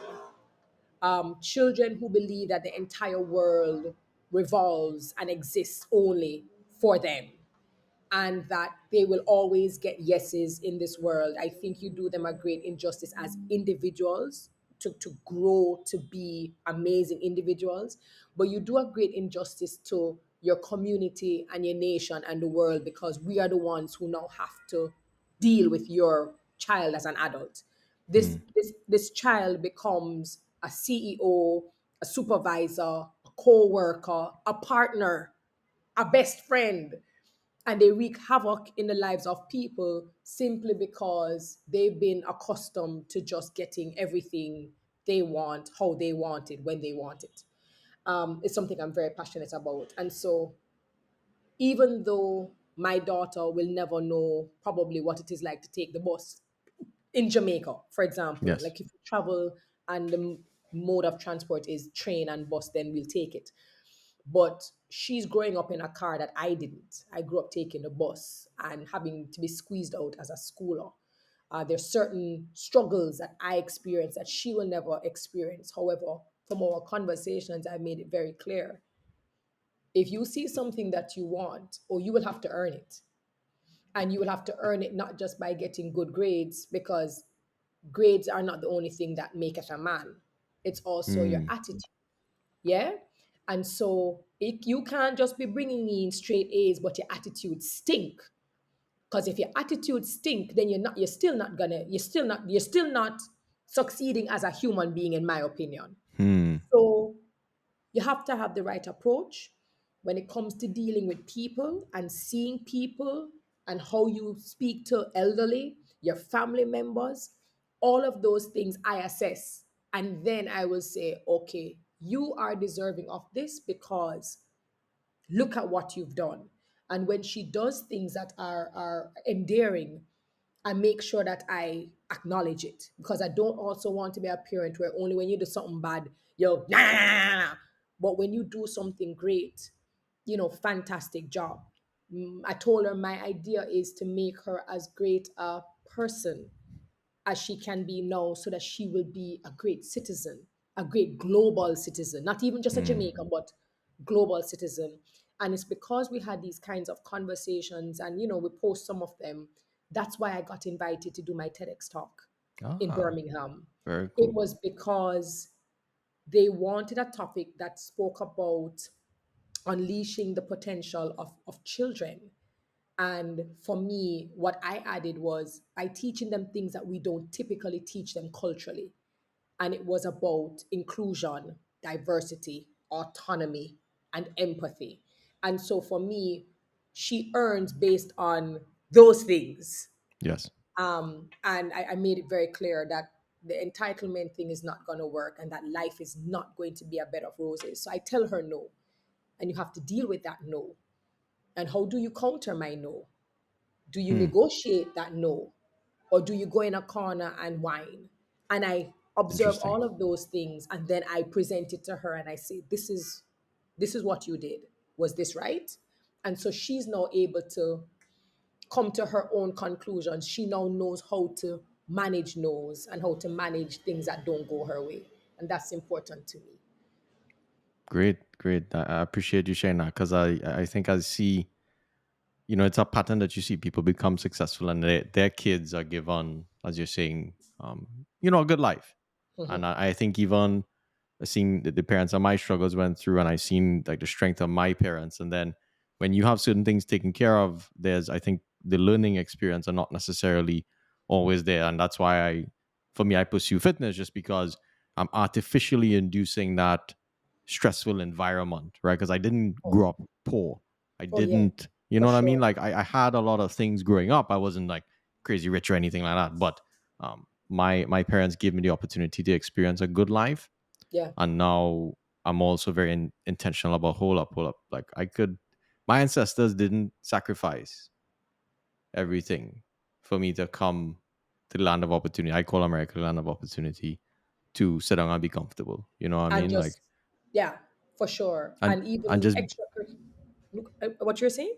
children who believe that the entire world revolves and exists only for them, and that they will always get yeses in this world. I think you do them a great injustice as individuals to grow to be amazing individuals, but you do a great injustice to your community and your nation and the world, because we are the ones who now have to deal with your child as an adult. This child becomes a CEO, a supervisor, a co-worker, a partner, a best friend, and they wreak havoc in the lives of people simply because they've been accustomed to just getting everything they want, how they want it, when they want it. It's something I'm very passionate about. And so, even though my daughter will never know probably what it is like to take the bus in Jamaica, for example, yes. like if you travel and the mode of transport is train and bus, then we'll take it. But she's growing up in a car that I didn't. I grew up taking the bus and having to be squeezed out as a schooler. There's certain struggles that I experience that she will never experience. However, from our conversations, I made it very clear. If you see something that you want, or you will have to earn it. And you will have to earn it not just by getting good grades, because grades are not the only thing that maketh a man. It's also your Mm, attitude. Yeah. And so you can't just be bringing in straight A's, but your attitude stink. Because if your attitude stink, then you're still not succeeding as a human being, in my opinion. mm, So you have to have the right approach when it comes to dealing with people and seeing people, and how you speak to elderly, your family members, all of those things I assess. And then I will say, okay, you are deserving of this because look at what you've done. And when she does things that are endearing, I make sure that I acknowledge it, because I don't also want to be a parent where only when you do something bad, you're nah, nah, nah, nah, nah. But when you do something great, fantastic job. I told her my idea is to make her as great a person as she can be now, so that she will be a great citizen, a great global citizen, not even just a mm. Jamaican, but global citizen. And it's because we had these kinds of conversations, and we post some of them. That's why I got invited to do my TEDx talk in Ah, Birmingham. very It cool. was because they wanted a topic that spoke about unleashing the potential of children. And for me, what I added was by teaching them things that we don't typically teach them culturally. And it was about inclusion, diversity, autonomy, and empathy. And so for me, she earns based on those things. Yes. And I made it very clear that the entitlement thing is not going to work, and that life is not going to be a bed of roses. So I tell her no. And you have to deal with that no. And how do you counter my no? Do you Hmm. negotiate that no? Or do you go in a corner and whine? And I observe Interesting. all of those things, and then I present it to her and I say, this is what you did. Was this right? And so she's now able to come to her own conclusions. She now knows how to manage no's and how to manage things that don't go her way. And that's important to me. Great, great. I appreciate you sharing that, because I think I see, it's a pattern that you see people become successful, and their kids are given, as you're saying, a good life. And Mhm. I think even seeing the parents that my struggles went through, and I seen like the strength of my parents. And then when you have certain things taken care of, there's, I think, the learning experience are not necessarily always there. And that's why for me, I pursue fitness, just because I'm artificially inducing that stressful environment, right? Because I didn't grow up poor. I Oh, yeah, didn't, you for know what I mean? sure. Like I had a lot of things growing up. I wasn't like crazy rich or anything like that. But my parents gave me the opportunity to experience a good life. Yeah. And now I'm also very intentional about hold up. Like my ancestors didn't sacrifice, everything for me to come to the land of opportunity. I call America the land of opportunity to sit down and be comfortable. You know what I And mean? Like, just, yeah, for sure. and And and even just extra, what you're saying?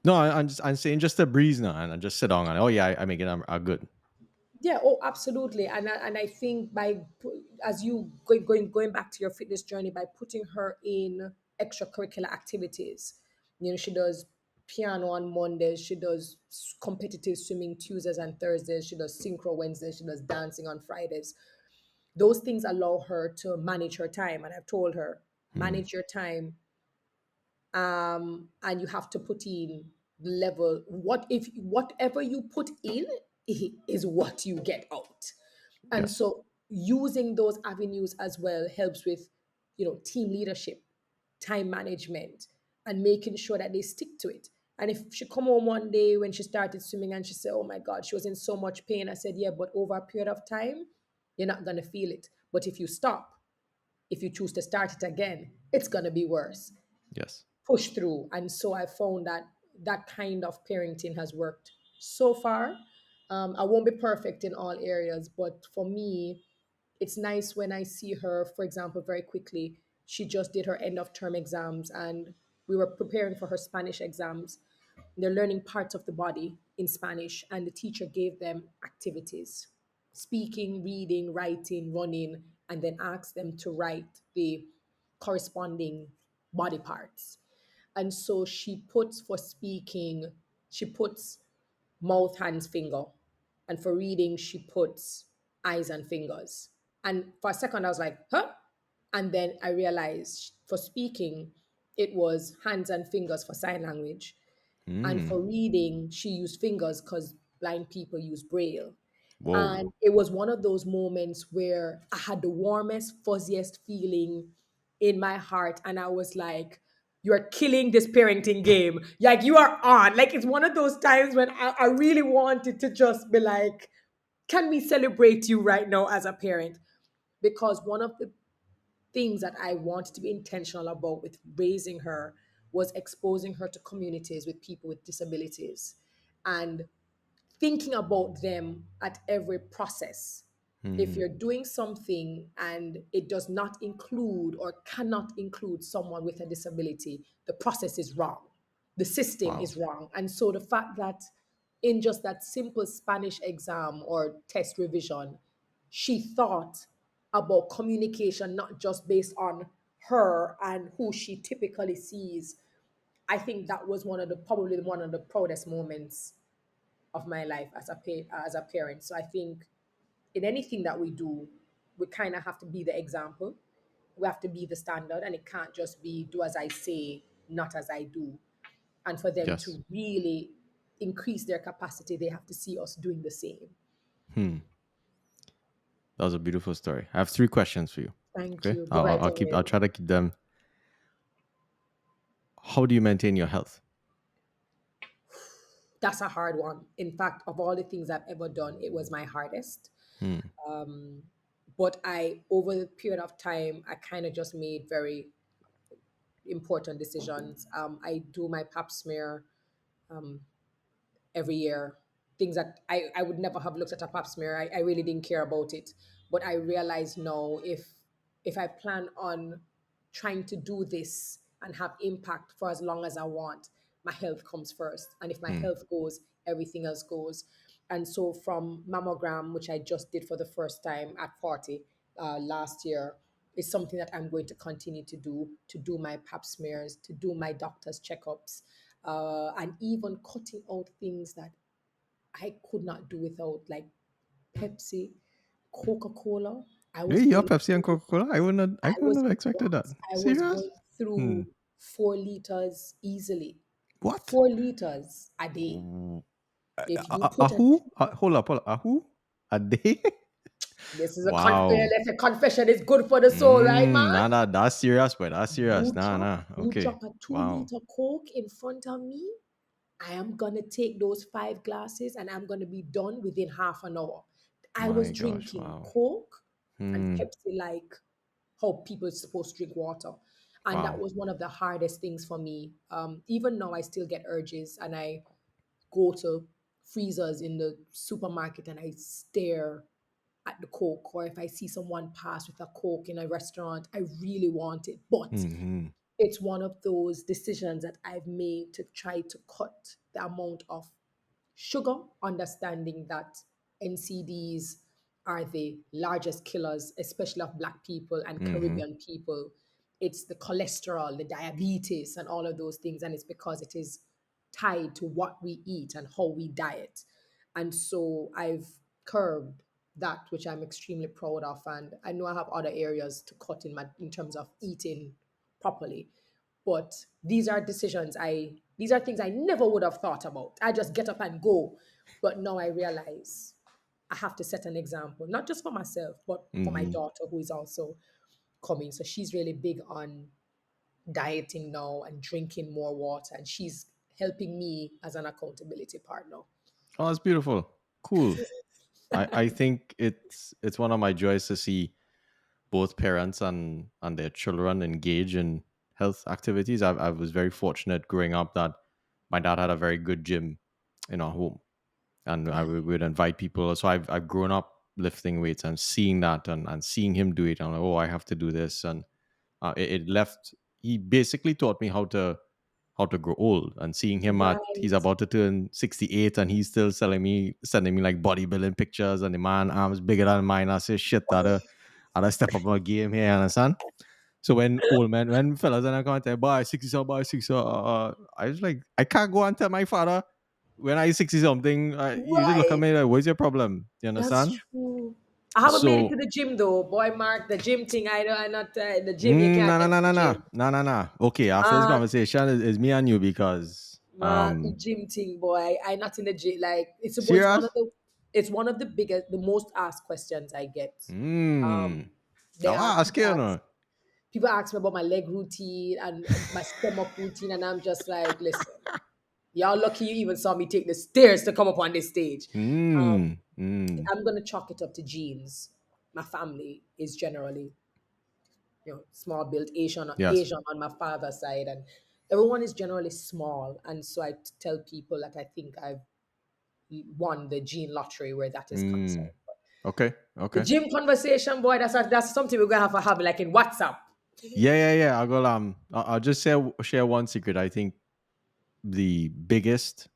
no, I'm saying just a breeze now and just sit down and oh yeah, I make it. I'm good. Yeah, oh, absolutely. And I think as you going back to your fitness journey, by putting her in extracurricular activities, she does piano on Mondays, she does competitive swimming Tuesdays and Thursdays, she does synchro Wednesdays, she does dancing on Fridays. Those things allow her to manage her time, and I've told her, Hmm. manage your time, and you have to put in level, what if whatever you put in is what you get out. And Yes. so using those avenues as well helps with team leadership, time management, and making sure that they stick to it. And if she come home one day when she started swimming and she said, oh my god, she was in so much pain, I said, yeah, but over a period of time you're not going to feel it. But if you stop, if you choose to start it again, it's going to be worse. Yes. Push through. And so I found that that kind of parenting has worked so far. I won't be perfect in all areas, but for me, it's nice when I see her, for example, very quickly. She just did her end of term exams, and we were preparing for her Spanish exams. They're learning parts of the body in Spanish, and the teacher gave them activities: speaking, reading, writing, running, and then asked them to write the corresponding body parts. And so she puts, for speaking, she puts mouth, hands, finger. And for reading, she puts eyes and fingers. And for a second, I was like, huh? And then I realized for speaking, it was hands and fingers for sign language. And Hmm. for reading, she used fingers because blind people use braille. Whoa. And it was one of those moments where I had the warmest, fuzziest feeling in my heart. And I was like, you are killing this parenting game. Like, you are on. Like, it's one of those times when I really wanted to just be like, can we celebrate you right now as a parent? Because one of the things that I wanted to be intentional about with raising her was exposing her to communities with people with disabilities and thinking about them at every process. If Hmm. you're doing something and it does not include or cannot include someone with a disability, the process is wrong. The system Wow. is wrong. And so the fact that in just that simple Spanish exam or test revision, she thought about communication, not just based on her and who she typically sees. I think that was probably one of the proudest moments of my life as a parent. So I think in anything that we do, we kind of have to be the example. We have to be the standard, and it can't just be do as I say, not as I do. And for them Yes. to really increase their capacity, they have to see us doing the same. Hmm. That was a beautiful story. I have three questions for you. Thank Okay. you. Go right I'll ahead. try to keep them. How do you maintain your health? That's a hard one. In fact, of all the things I've ever done, it was my hardest. Hmm. But over the period of time, I kind of just made very important decisions. I do my pap smear every year. Things that I would never have looked at a pap smear. I really didn't care about it. But I realize now, if I plan on trying to do this and have impact for as long as I want, my health comes first. And if my Hmm. health goes, everything else goes. And so from mammogram, which I just did for the first time at 40 last year, is something that I'm going to continue to do my pap smears, to do my doctor's checkups, and even cutting out things that I could not do without, like Pepsi, Coca Cola. I Hey, was you have going Pepsi and through, Coca Cola? I I wouldn't was have expected that. what? I was Serious? going Hmm. through 4 liters easily, What? 4 liters a day. If you A put a who? Hold up, hold up. A who? A day? This is a Wow. let's say confession is good for the soul, right, man? Nah, nah, that's serious, but that's serious. You Nah, drop nah. you Okay. drop a two Wow. liter Coke in front of me, I am gonna take those 5 glasses and I'm gonna be done within half an hour. I was My gosh. drinking Wow. Coke and Hmm. Pepsi like how people are supposed to drink water. And that Wow. was one of the hardest things for me. Even now, I still get urges and I go to freezers in the supermarket and I stare at the Coke, or if I see someone pass with a Coke in a restaurant, I really want it. But Mm-hmm. it's one of those decisions that I've made to try to cut the amount of sugar, understanding that NCDs are the largest killers, especially of Black people and Mm-hmm. Caribbean people. It's the cholesterol, the diabetes, and all of those things. And it's because it is tied to what we eat and how we diet. And so I've curbed that, which I'm extremely proud of. And I know I have other areas to cut in terms of eating properly. But these are things I never would have thought about. I just get up and go. But now I realize I have to set an example, not just for myself, but for my Mm-hmm. daughter who is also coming. So she's really big on dieting now and drinking more water, and she's helping me as an accountability partner. Oh, that's beautiful. Cool. I think it's one of my joys to see both parents and their children engage in health activities. I was very fortunate growing up that my dad had a very good gym in our home, and I would invite people. So I've grown up lifting weights and seeing that and seeing him do it. I'm like, oh, I have to do this, and it left. He basically taught me how to grow old. And seeing him at he's Right. about to turn 68, and he's still sending me like bodybuilding pictures, and the man arms bigger than mine. I say shit, that I step up my game here, understand? So when fellas and I come and tell, boy, 60 so, boy, 60 so, I was like, I can't go and tell my father when I 60 something. You just look at Right. me like, what's your problem? Do you That's understand? true. I haven't made it to So, the gym though. Boy, Mark, the gym thing, I not the gym. You can't no, no, get no, to no, the no, gym. no, no, no. Okay, after this Mark, conversation is me and you because, Mark, the gym thing, boy. I not in the gym. Like it's one of serious? the biggest, the most asked questions I get. Hmm. Um, I there are want to ask you, no. people ask me about my leg routine and my stomach routine, and I'm just like, listen, y'all lucky you even saw me take the stairs to come up on this stage. Um, Hmm. Hmm. I'm gonna chalk it up to genes. My family is generally, small built Yes. Asian on my father's side, and everyone is generally small. And so I tell people that I think I've won the gene lottery where that is Hmm. concerned. But Okay. the Okay. gym conversation, boy, that's something we're gonna have to have like in WhatsApp. Yeah, yeah, yeah. I'll just share one secret. I think the best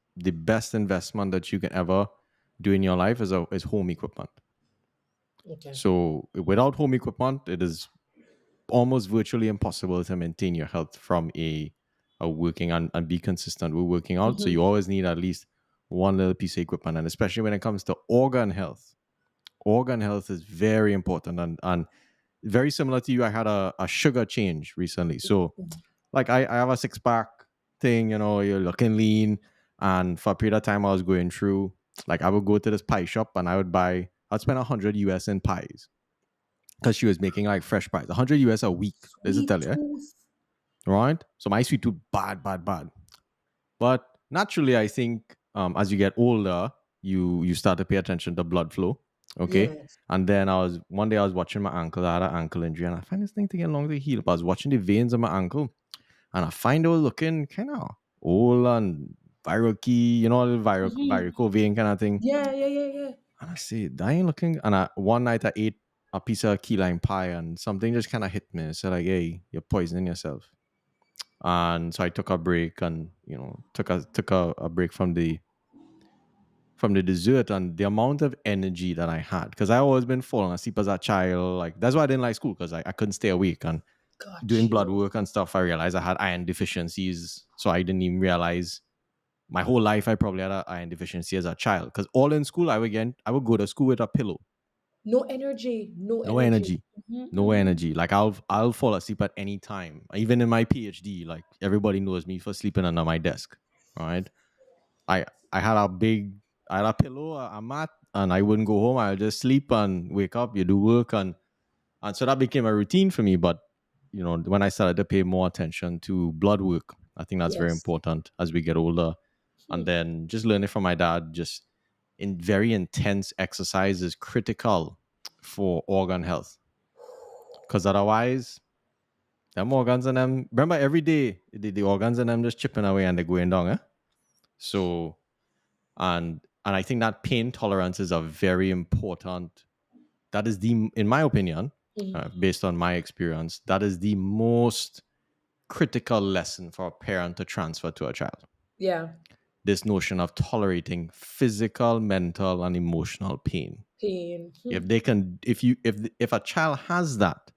investment that you can ever do in your life is home equipment. Okay. So without home equipment, it is almost virtually impossible to maintain your health from a working and be consistent with working out. So you always need at least one little piece of equipment, and especially when it comes to organ health. Organ health is very important, and very similar to you. I had a sugar change recently. So like I have a six pack thing, you're looking lean. And for a period of time I was going through, like I would go to this pie shop and I'd spend 100 US in pies because she was making like fresh pies. 100 US a week. Does it Sweet tell you? tooth. Right? So my sweet tooth, bad, bad, bad. But naturally, I think as you get older, you start to pay attention to blood flow. Okay. Yes. And then one day I was watching my ankle. I had an ankle injury, and I find this thing taking long to heal. But I was watching the veins of my ankle, and I find they were looking kind of old and viral key, the varicose vein kind of thing. Yeah, yeah, yeah, yeah. And I see that ain't looking. And one night I ate a piece of key lime pie, and something just kind of hit me. It said like, "Hey, you're poisoning yourself." And so I took a break, and took a break from the dessert, and the amount of energy that I had, because I always been falling asleep as a child. Like that's why I didn't like school, because I couldn't stay awake. And doing Got blood you. work and stuff, I realized I had iron deficiencies. So I didn't even realize my whole life I probably had an iron deficiency as a child. Because all in school, I would go to school with a pillow, No energy. No no energy. energy, no Mm-hmm. energy. Like I'll fall asleep at any time. Even in my PhD, like everybody knows me for sleeping under my desk. Right? I I had a big I had a pillow, a mat, and I wouldn't go home. I'll just sleep and wake up. You do work, and so that became a routine for me. But when I started to pay more attention to blood work, I think that's very Yes. important as we get older. And then just learning from my dad, just in very intense exercise is critical for organ health. Because otherwise, them organs and them, remember every day the organs and them just chipping away and they're going down. So and And I think that pain tolerance is a very important, that is the, in my opinion, based on my experience, that is the most critical lesson for a parent to transfer to a child. Yeah. This notion of tolerating physical, mental, and emotional pain. Pain. If they can, if a child has that,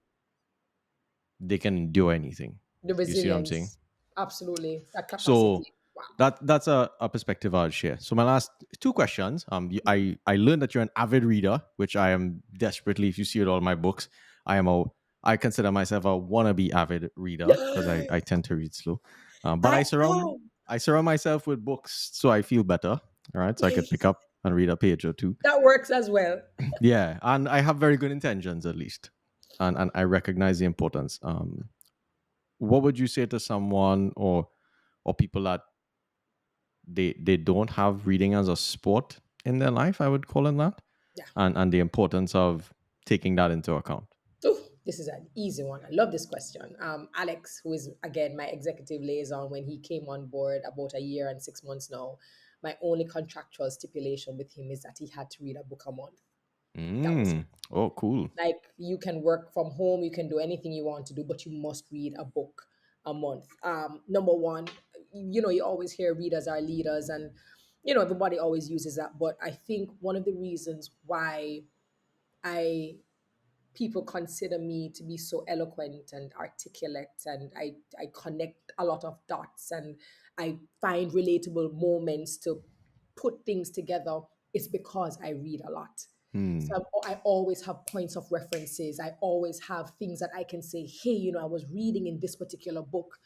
they can endure anything. The You see what I'm saying? resilience. Absolutely. That So capacity. Wow. that's a perspective I'll share. So my last two questions. I learned that you're an avid reader, which I am desperately. If you see it all my books, I am a. I consider myself a wannabe avid reader because I tend to read slow. But I am. I surround myself with books so I feel better. All right, so I could pick up and read a page or two. That works as well. Yeah, and I have very good intentions at least, and I recognize the importance. What would you say to someone or people that they don't have reading as a sport in their life? I would call it that, Yeah. and the importance of taking that into account. Ooh, this is an easy one. I love this question. Alex, who is again my executive liaison, when he came on board about a year and 6 months now, my only contractual stipulation with him is that he had to read a book a month. That was it. Oh, cool. Like, you can work from home, you can do anything you want to do, but you must read a book a month. Number one, you always hear readers are leaders, and everybody always uses that. But I think one of the reasons why I people consider me to be so eloquent and articulate, and I connect a lot of dots, and I find relatable moments to put things together, it's because I read a lot. Hmm. So I always have points of references. I always have things that I can say, hey, I was reading in this particular book,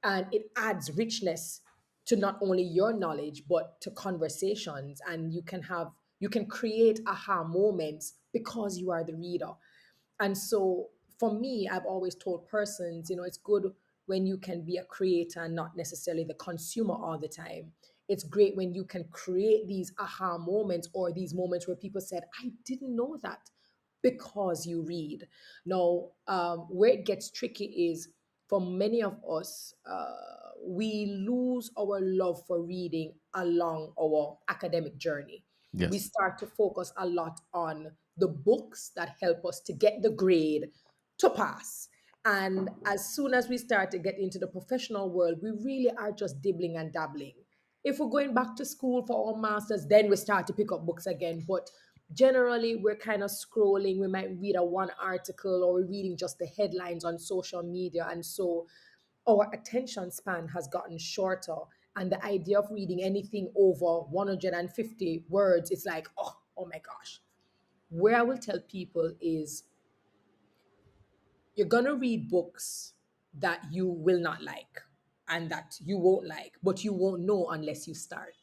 and it adds richness to not only your knowledge but to conversations, and you can create aha moments because you are the reader. And so for me, I've always told persons, it's good when you can be a creator and not necessarily the consumer all the time. It's great when you can create these aha moments, or these moments where people said, I didn't know that, because you read. Now, where it gets tricky is, for many of us, we lose our love for reading along our academic journey. We Yes. start to focus a lot on the books that help us to get the grade to pass. And as soon as we start to get into the professional world, we really are just dibbling and dabbling. If we're going back to school for our masters, then we start to pick up books again. But generally, we're kind of scrolling. We might read a one article, or we're reading just the headlines on social media. And so our attention span has gotten shorter. And the idea of reading anything over 150 words, it's like, oh my gosh. Where I will tell people is, you're going to read books that you will not like and that you won't like, but you won't know unless you start.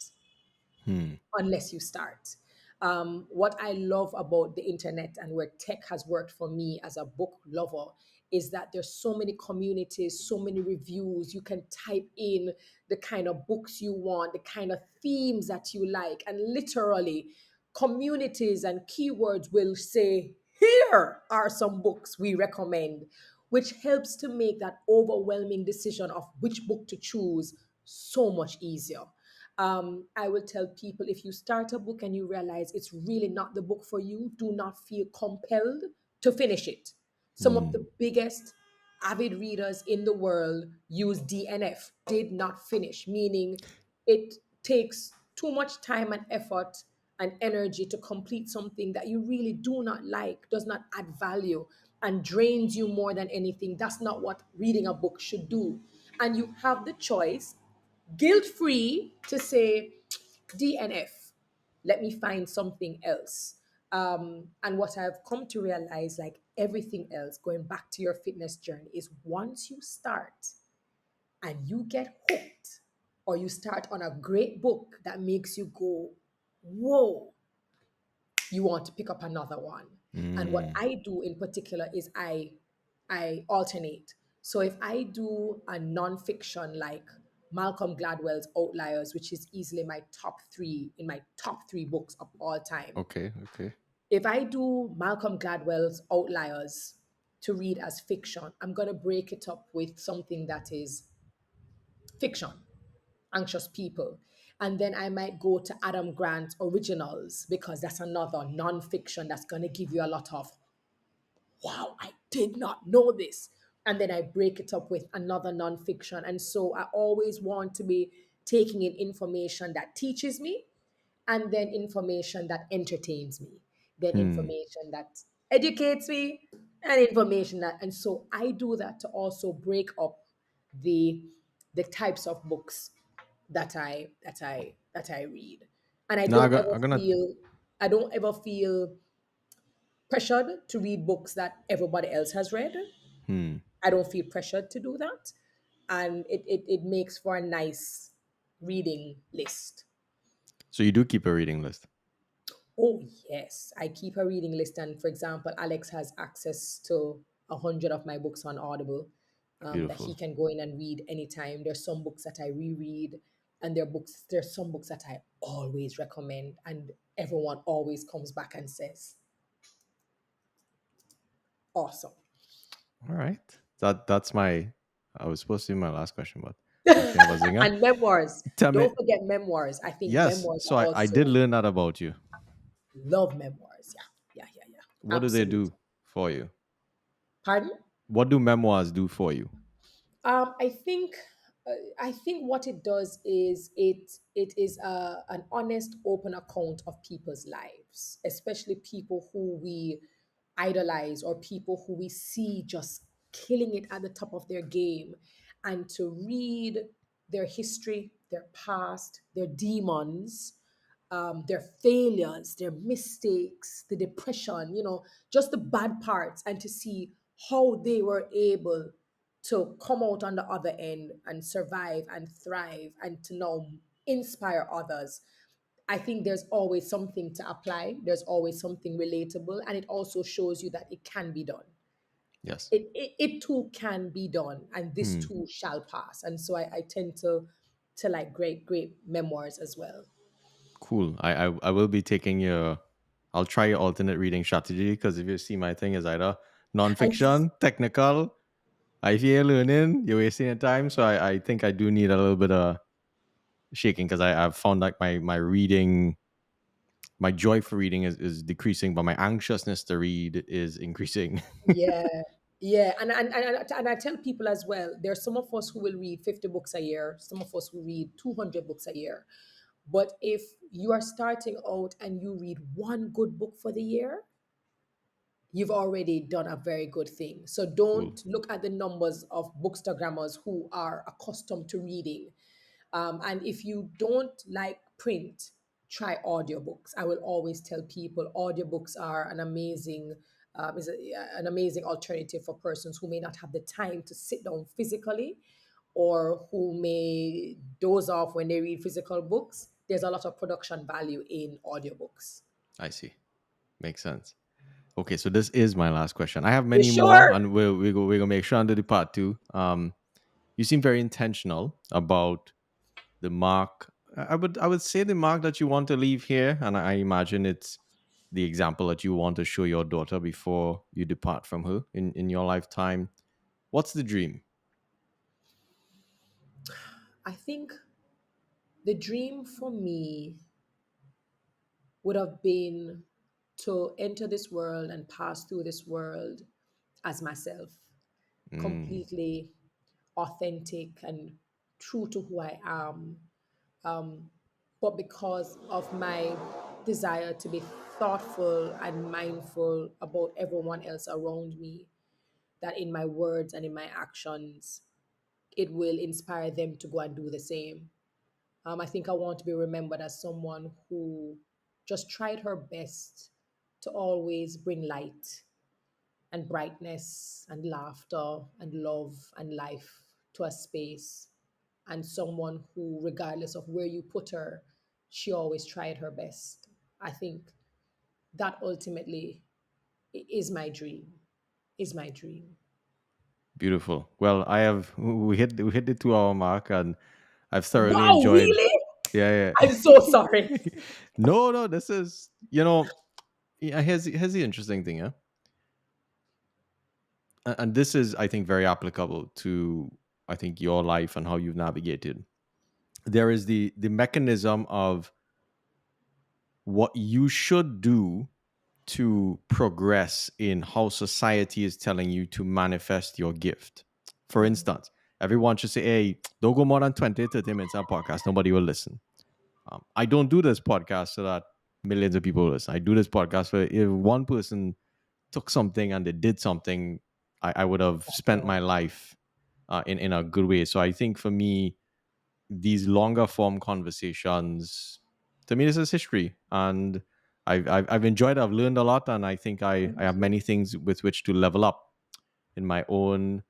Hmm. Unless you start. What I love about the internet, and where tech has worked for me as a book lover, is that there's so many communities, so many reviews. You can type in the kind of books you want, the kind of themes that you like, and literally communities and keywords will say, here are some books we recommend, which helps to make that overwhelming decision of which book to choose so much easier. I will tell people, if you start a book and you realize it's really not the book for you, do not feel compelled to finish it. Some of Hmm. the biggest avid readers in the world use DNF, did not finish, meaning it takes too much time and effort and energy to complete something that you really do not like, does not add value, and drains you more than anything. That's not what reading a book should do. And you have the choice, guilt free, to say, DNF, let me find something else. And what I've come to realize, like everything else, going back to your fitness journey, is once you start and you get hooked, or you start on a great book that makes you go, whoa, you want to pick up another one. And what Hmm. I do in particular is I alternate. So if I do a nonfiction like Malcolm Gladwell's Outliers, which is easily my top three books of all time. Okay. Okay. If I do Malcolm Gladwell's Outliers to read as fiction, I'm gonna break it up with something that is fiction, Anxious People. And then I might go to Adam Grant Originals because that's another nonfiction that's going to give you a lot of, wow, I did not know this. And then I break it up with another nonfiction. And so I always want to be taking in information that teaches me, and then information that entertains me, then Hmm. information that educates me, and information that, and so I do that to also break up the the types of books that I read. And No, I'm gonna. I don't ever feel pressured to read books that everybody else has read. Hmm. I don't feel pressured to do that. And it makes for a nice reading list. So you do keep a reading list. Oh, yes. I keep a reading list. And for example, Alex has access to 100 of my books on Audible, that he Beautiful. can go in and read anytime. There's some books that I reread, and there's some books that I always recommend. And everyone always comes back and says, awesome. All right. That's my. I was supposed to be my last question, but since you have a zinger, And memoirs. tell me. Don't forget memoirs. I think Yes. memoirs So are I did also, learn that about you. love memoirs. Yeah, yeah, yeah, yeah. What do they Absolutely. do for you? Pardon? What do memoirs do for you? I think I think what it does is it is an honest, open account of people's lives, especially people who we idolize or people who we see just killing it at the top of their game, and to read their history, their past, their demons, their failures, their mistakes, the depression, just the bad parts, and to see how they were able to come out on the other end and survive and thrive and to now inspire others. I think there's always something to apply, there's always something relatable, and it also shows you that it can be done. Yes. It too can be done, and this Hmm. too shall pass. And so I tend to like great memoirs as well. Cool. I will be taking your. I'll try your alternate reading strategy because if you see my thing is either And nonfiction, technical. If you're learning, you're wasting your time. So I think I do need a little bit of shaking because I've found like my reading, my joy for reading is decreasing, but my anxiousness to read is increasing. yeah, yeah, and I tell people as well. There's some of us who will read 50 books a year. Some of us who read 200 books a year. But if you are starting out and you read one good book for the year, you've already done a very good thing. So Cool. don't look at the numbers of bookstagrammers who are accustomed to reading. And if you don't like print, try audiobooks. I will always tell people audiobooks are an amazing alternative for persons who may not have the time to sit down physically, or who may doze off when they read physical books. There's a lot of production value in audiobooks. I see. Makes sense. Okay, so this is my last question. I have You many more, sure? and we're gonna make sure under the part two. You seem very intentional about the mark. I would say the mark that you want to leave here, and I imagine it's the example that you want to show your daughter before you depart from her in your lifetime. What's the dream? I think the dream for me would have been to enter this world and pass through this world as myself, Mm, completely authentic and true to who I am. But because of my desire to be thoughtful and mindful about everyone else around me, that in my words and in my actions, it will inspire them to go and do the same. I think I want to be remembered as someone who just tried her best to always bring light and brightness and laughter and love and life to a space. And someone who, regardless of where you put her, she always tried her best. I think that ultimately is my dream, is my dream. beautiful. Well, we hit the 2 hour mark, and I've thoroughly Wow, enjoyed. really? Yeah, I'm so sorry. yeah. No, this is yeah, here's the interesting thing, yeah, and this is I think very applicable to I think your life and how you've navigated. there is the mechanism of what you should do to progress in how society is telling you to manifest your gift. For instance, everyone should say, hey, don't go more than 20, 30 minutes on a podcast. Nobody will listen. I don't do this podcast so that millions of people listen. I do this podcast for if one person took something and they did something, I would have spent my life in a good way. So I think for me, these longer form conversations, to me, this is history. And I've enjoyed it. I've learned a lot. And I think I Thank have you. many things with which to level up in my own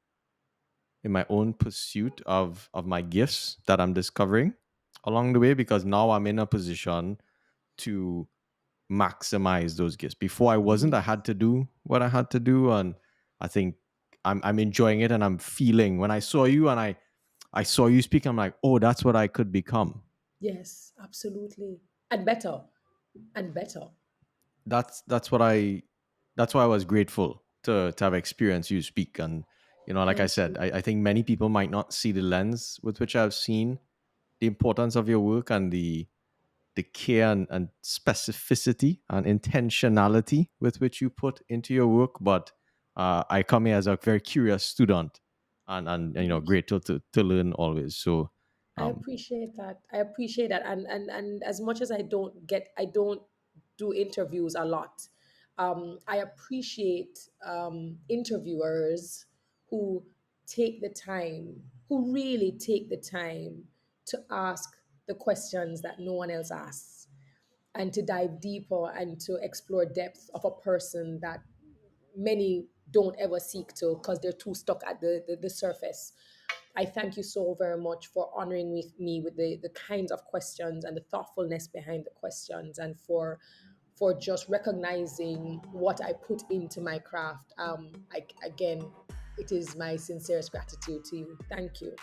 pursuit of my gifts that I'm discovering along the way, because now I'm in a position to maximize those gifts. Before I wasn't. I Yes. had to do what I had to do, and I think I'm enjoying it, and I'm feeling when I saw you and I saw you speak. I'm like, oh, that's what I could become. Yes, absolutely. And better. And better. That's what I. That's why I was grateful to have experienced you speak, and like I Thank said, you. I think many people might not see the lens with which I've seen the importance of your work and the care and specificity and intentionality with which you put into your work. But I come here as a very curious student, and Thank you. grateful to learn always. So I um, appreciate that. I appreciate that. And as much as I don't do interviews a lot. I appreciate interviewers who take the time, who really take the time to ask the questions that no one else asks, and to dive deeper and to explore depth of a person that many don't ever seek to because they're too stuck at the surface. I thank you so very much for honoring me with the kinds of questions and the thoughtfulness behind the questions, and for just recognizing what I put into my craft. Again, it is my sincerest gratitude to you. Thank you.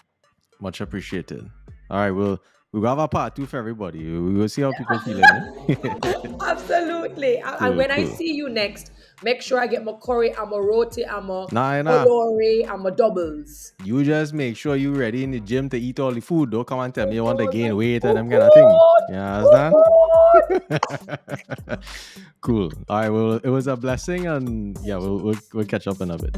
much appreciated. All right, we'll have a part two for everybody. We will see how people feeling. Eh? Absolutely. And Cool, when I cool. see you next, make sure I get my curry, I'm a roti, I'm a Nah. olori, I'm a doubles. You just make sure you ready in the gym to eat all the food. Don't come and tell me you want to Oh, gain my weight and them kind of thing. food. You understand? Food. Cool. All right. Well, it was a blessing, and yeah, we'll catch up in a bit.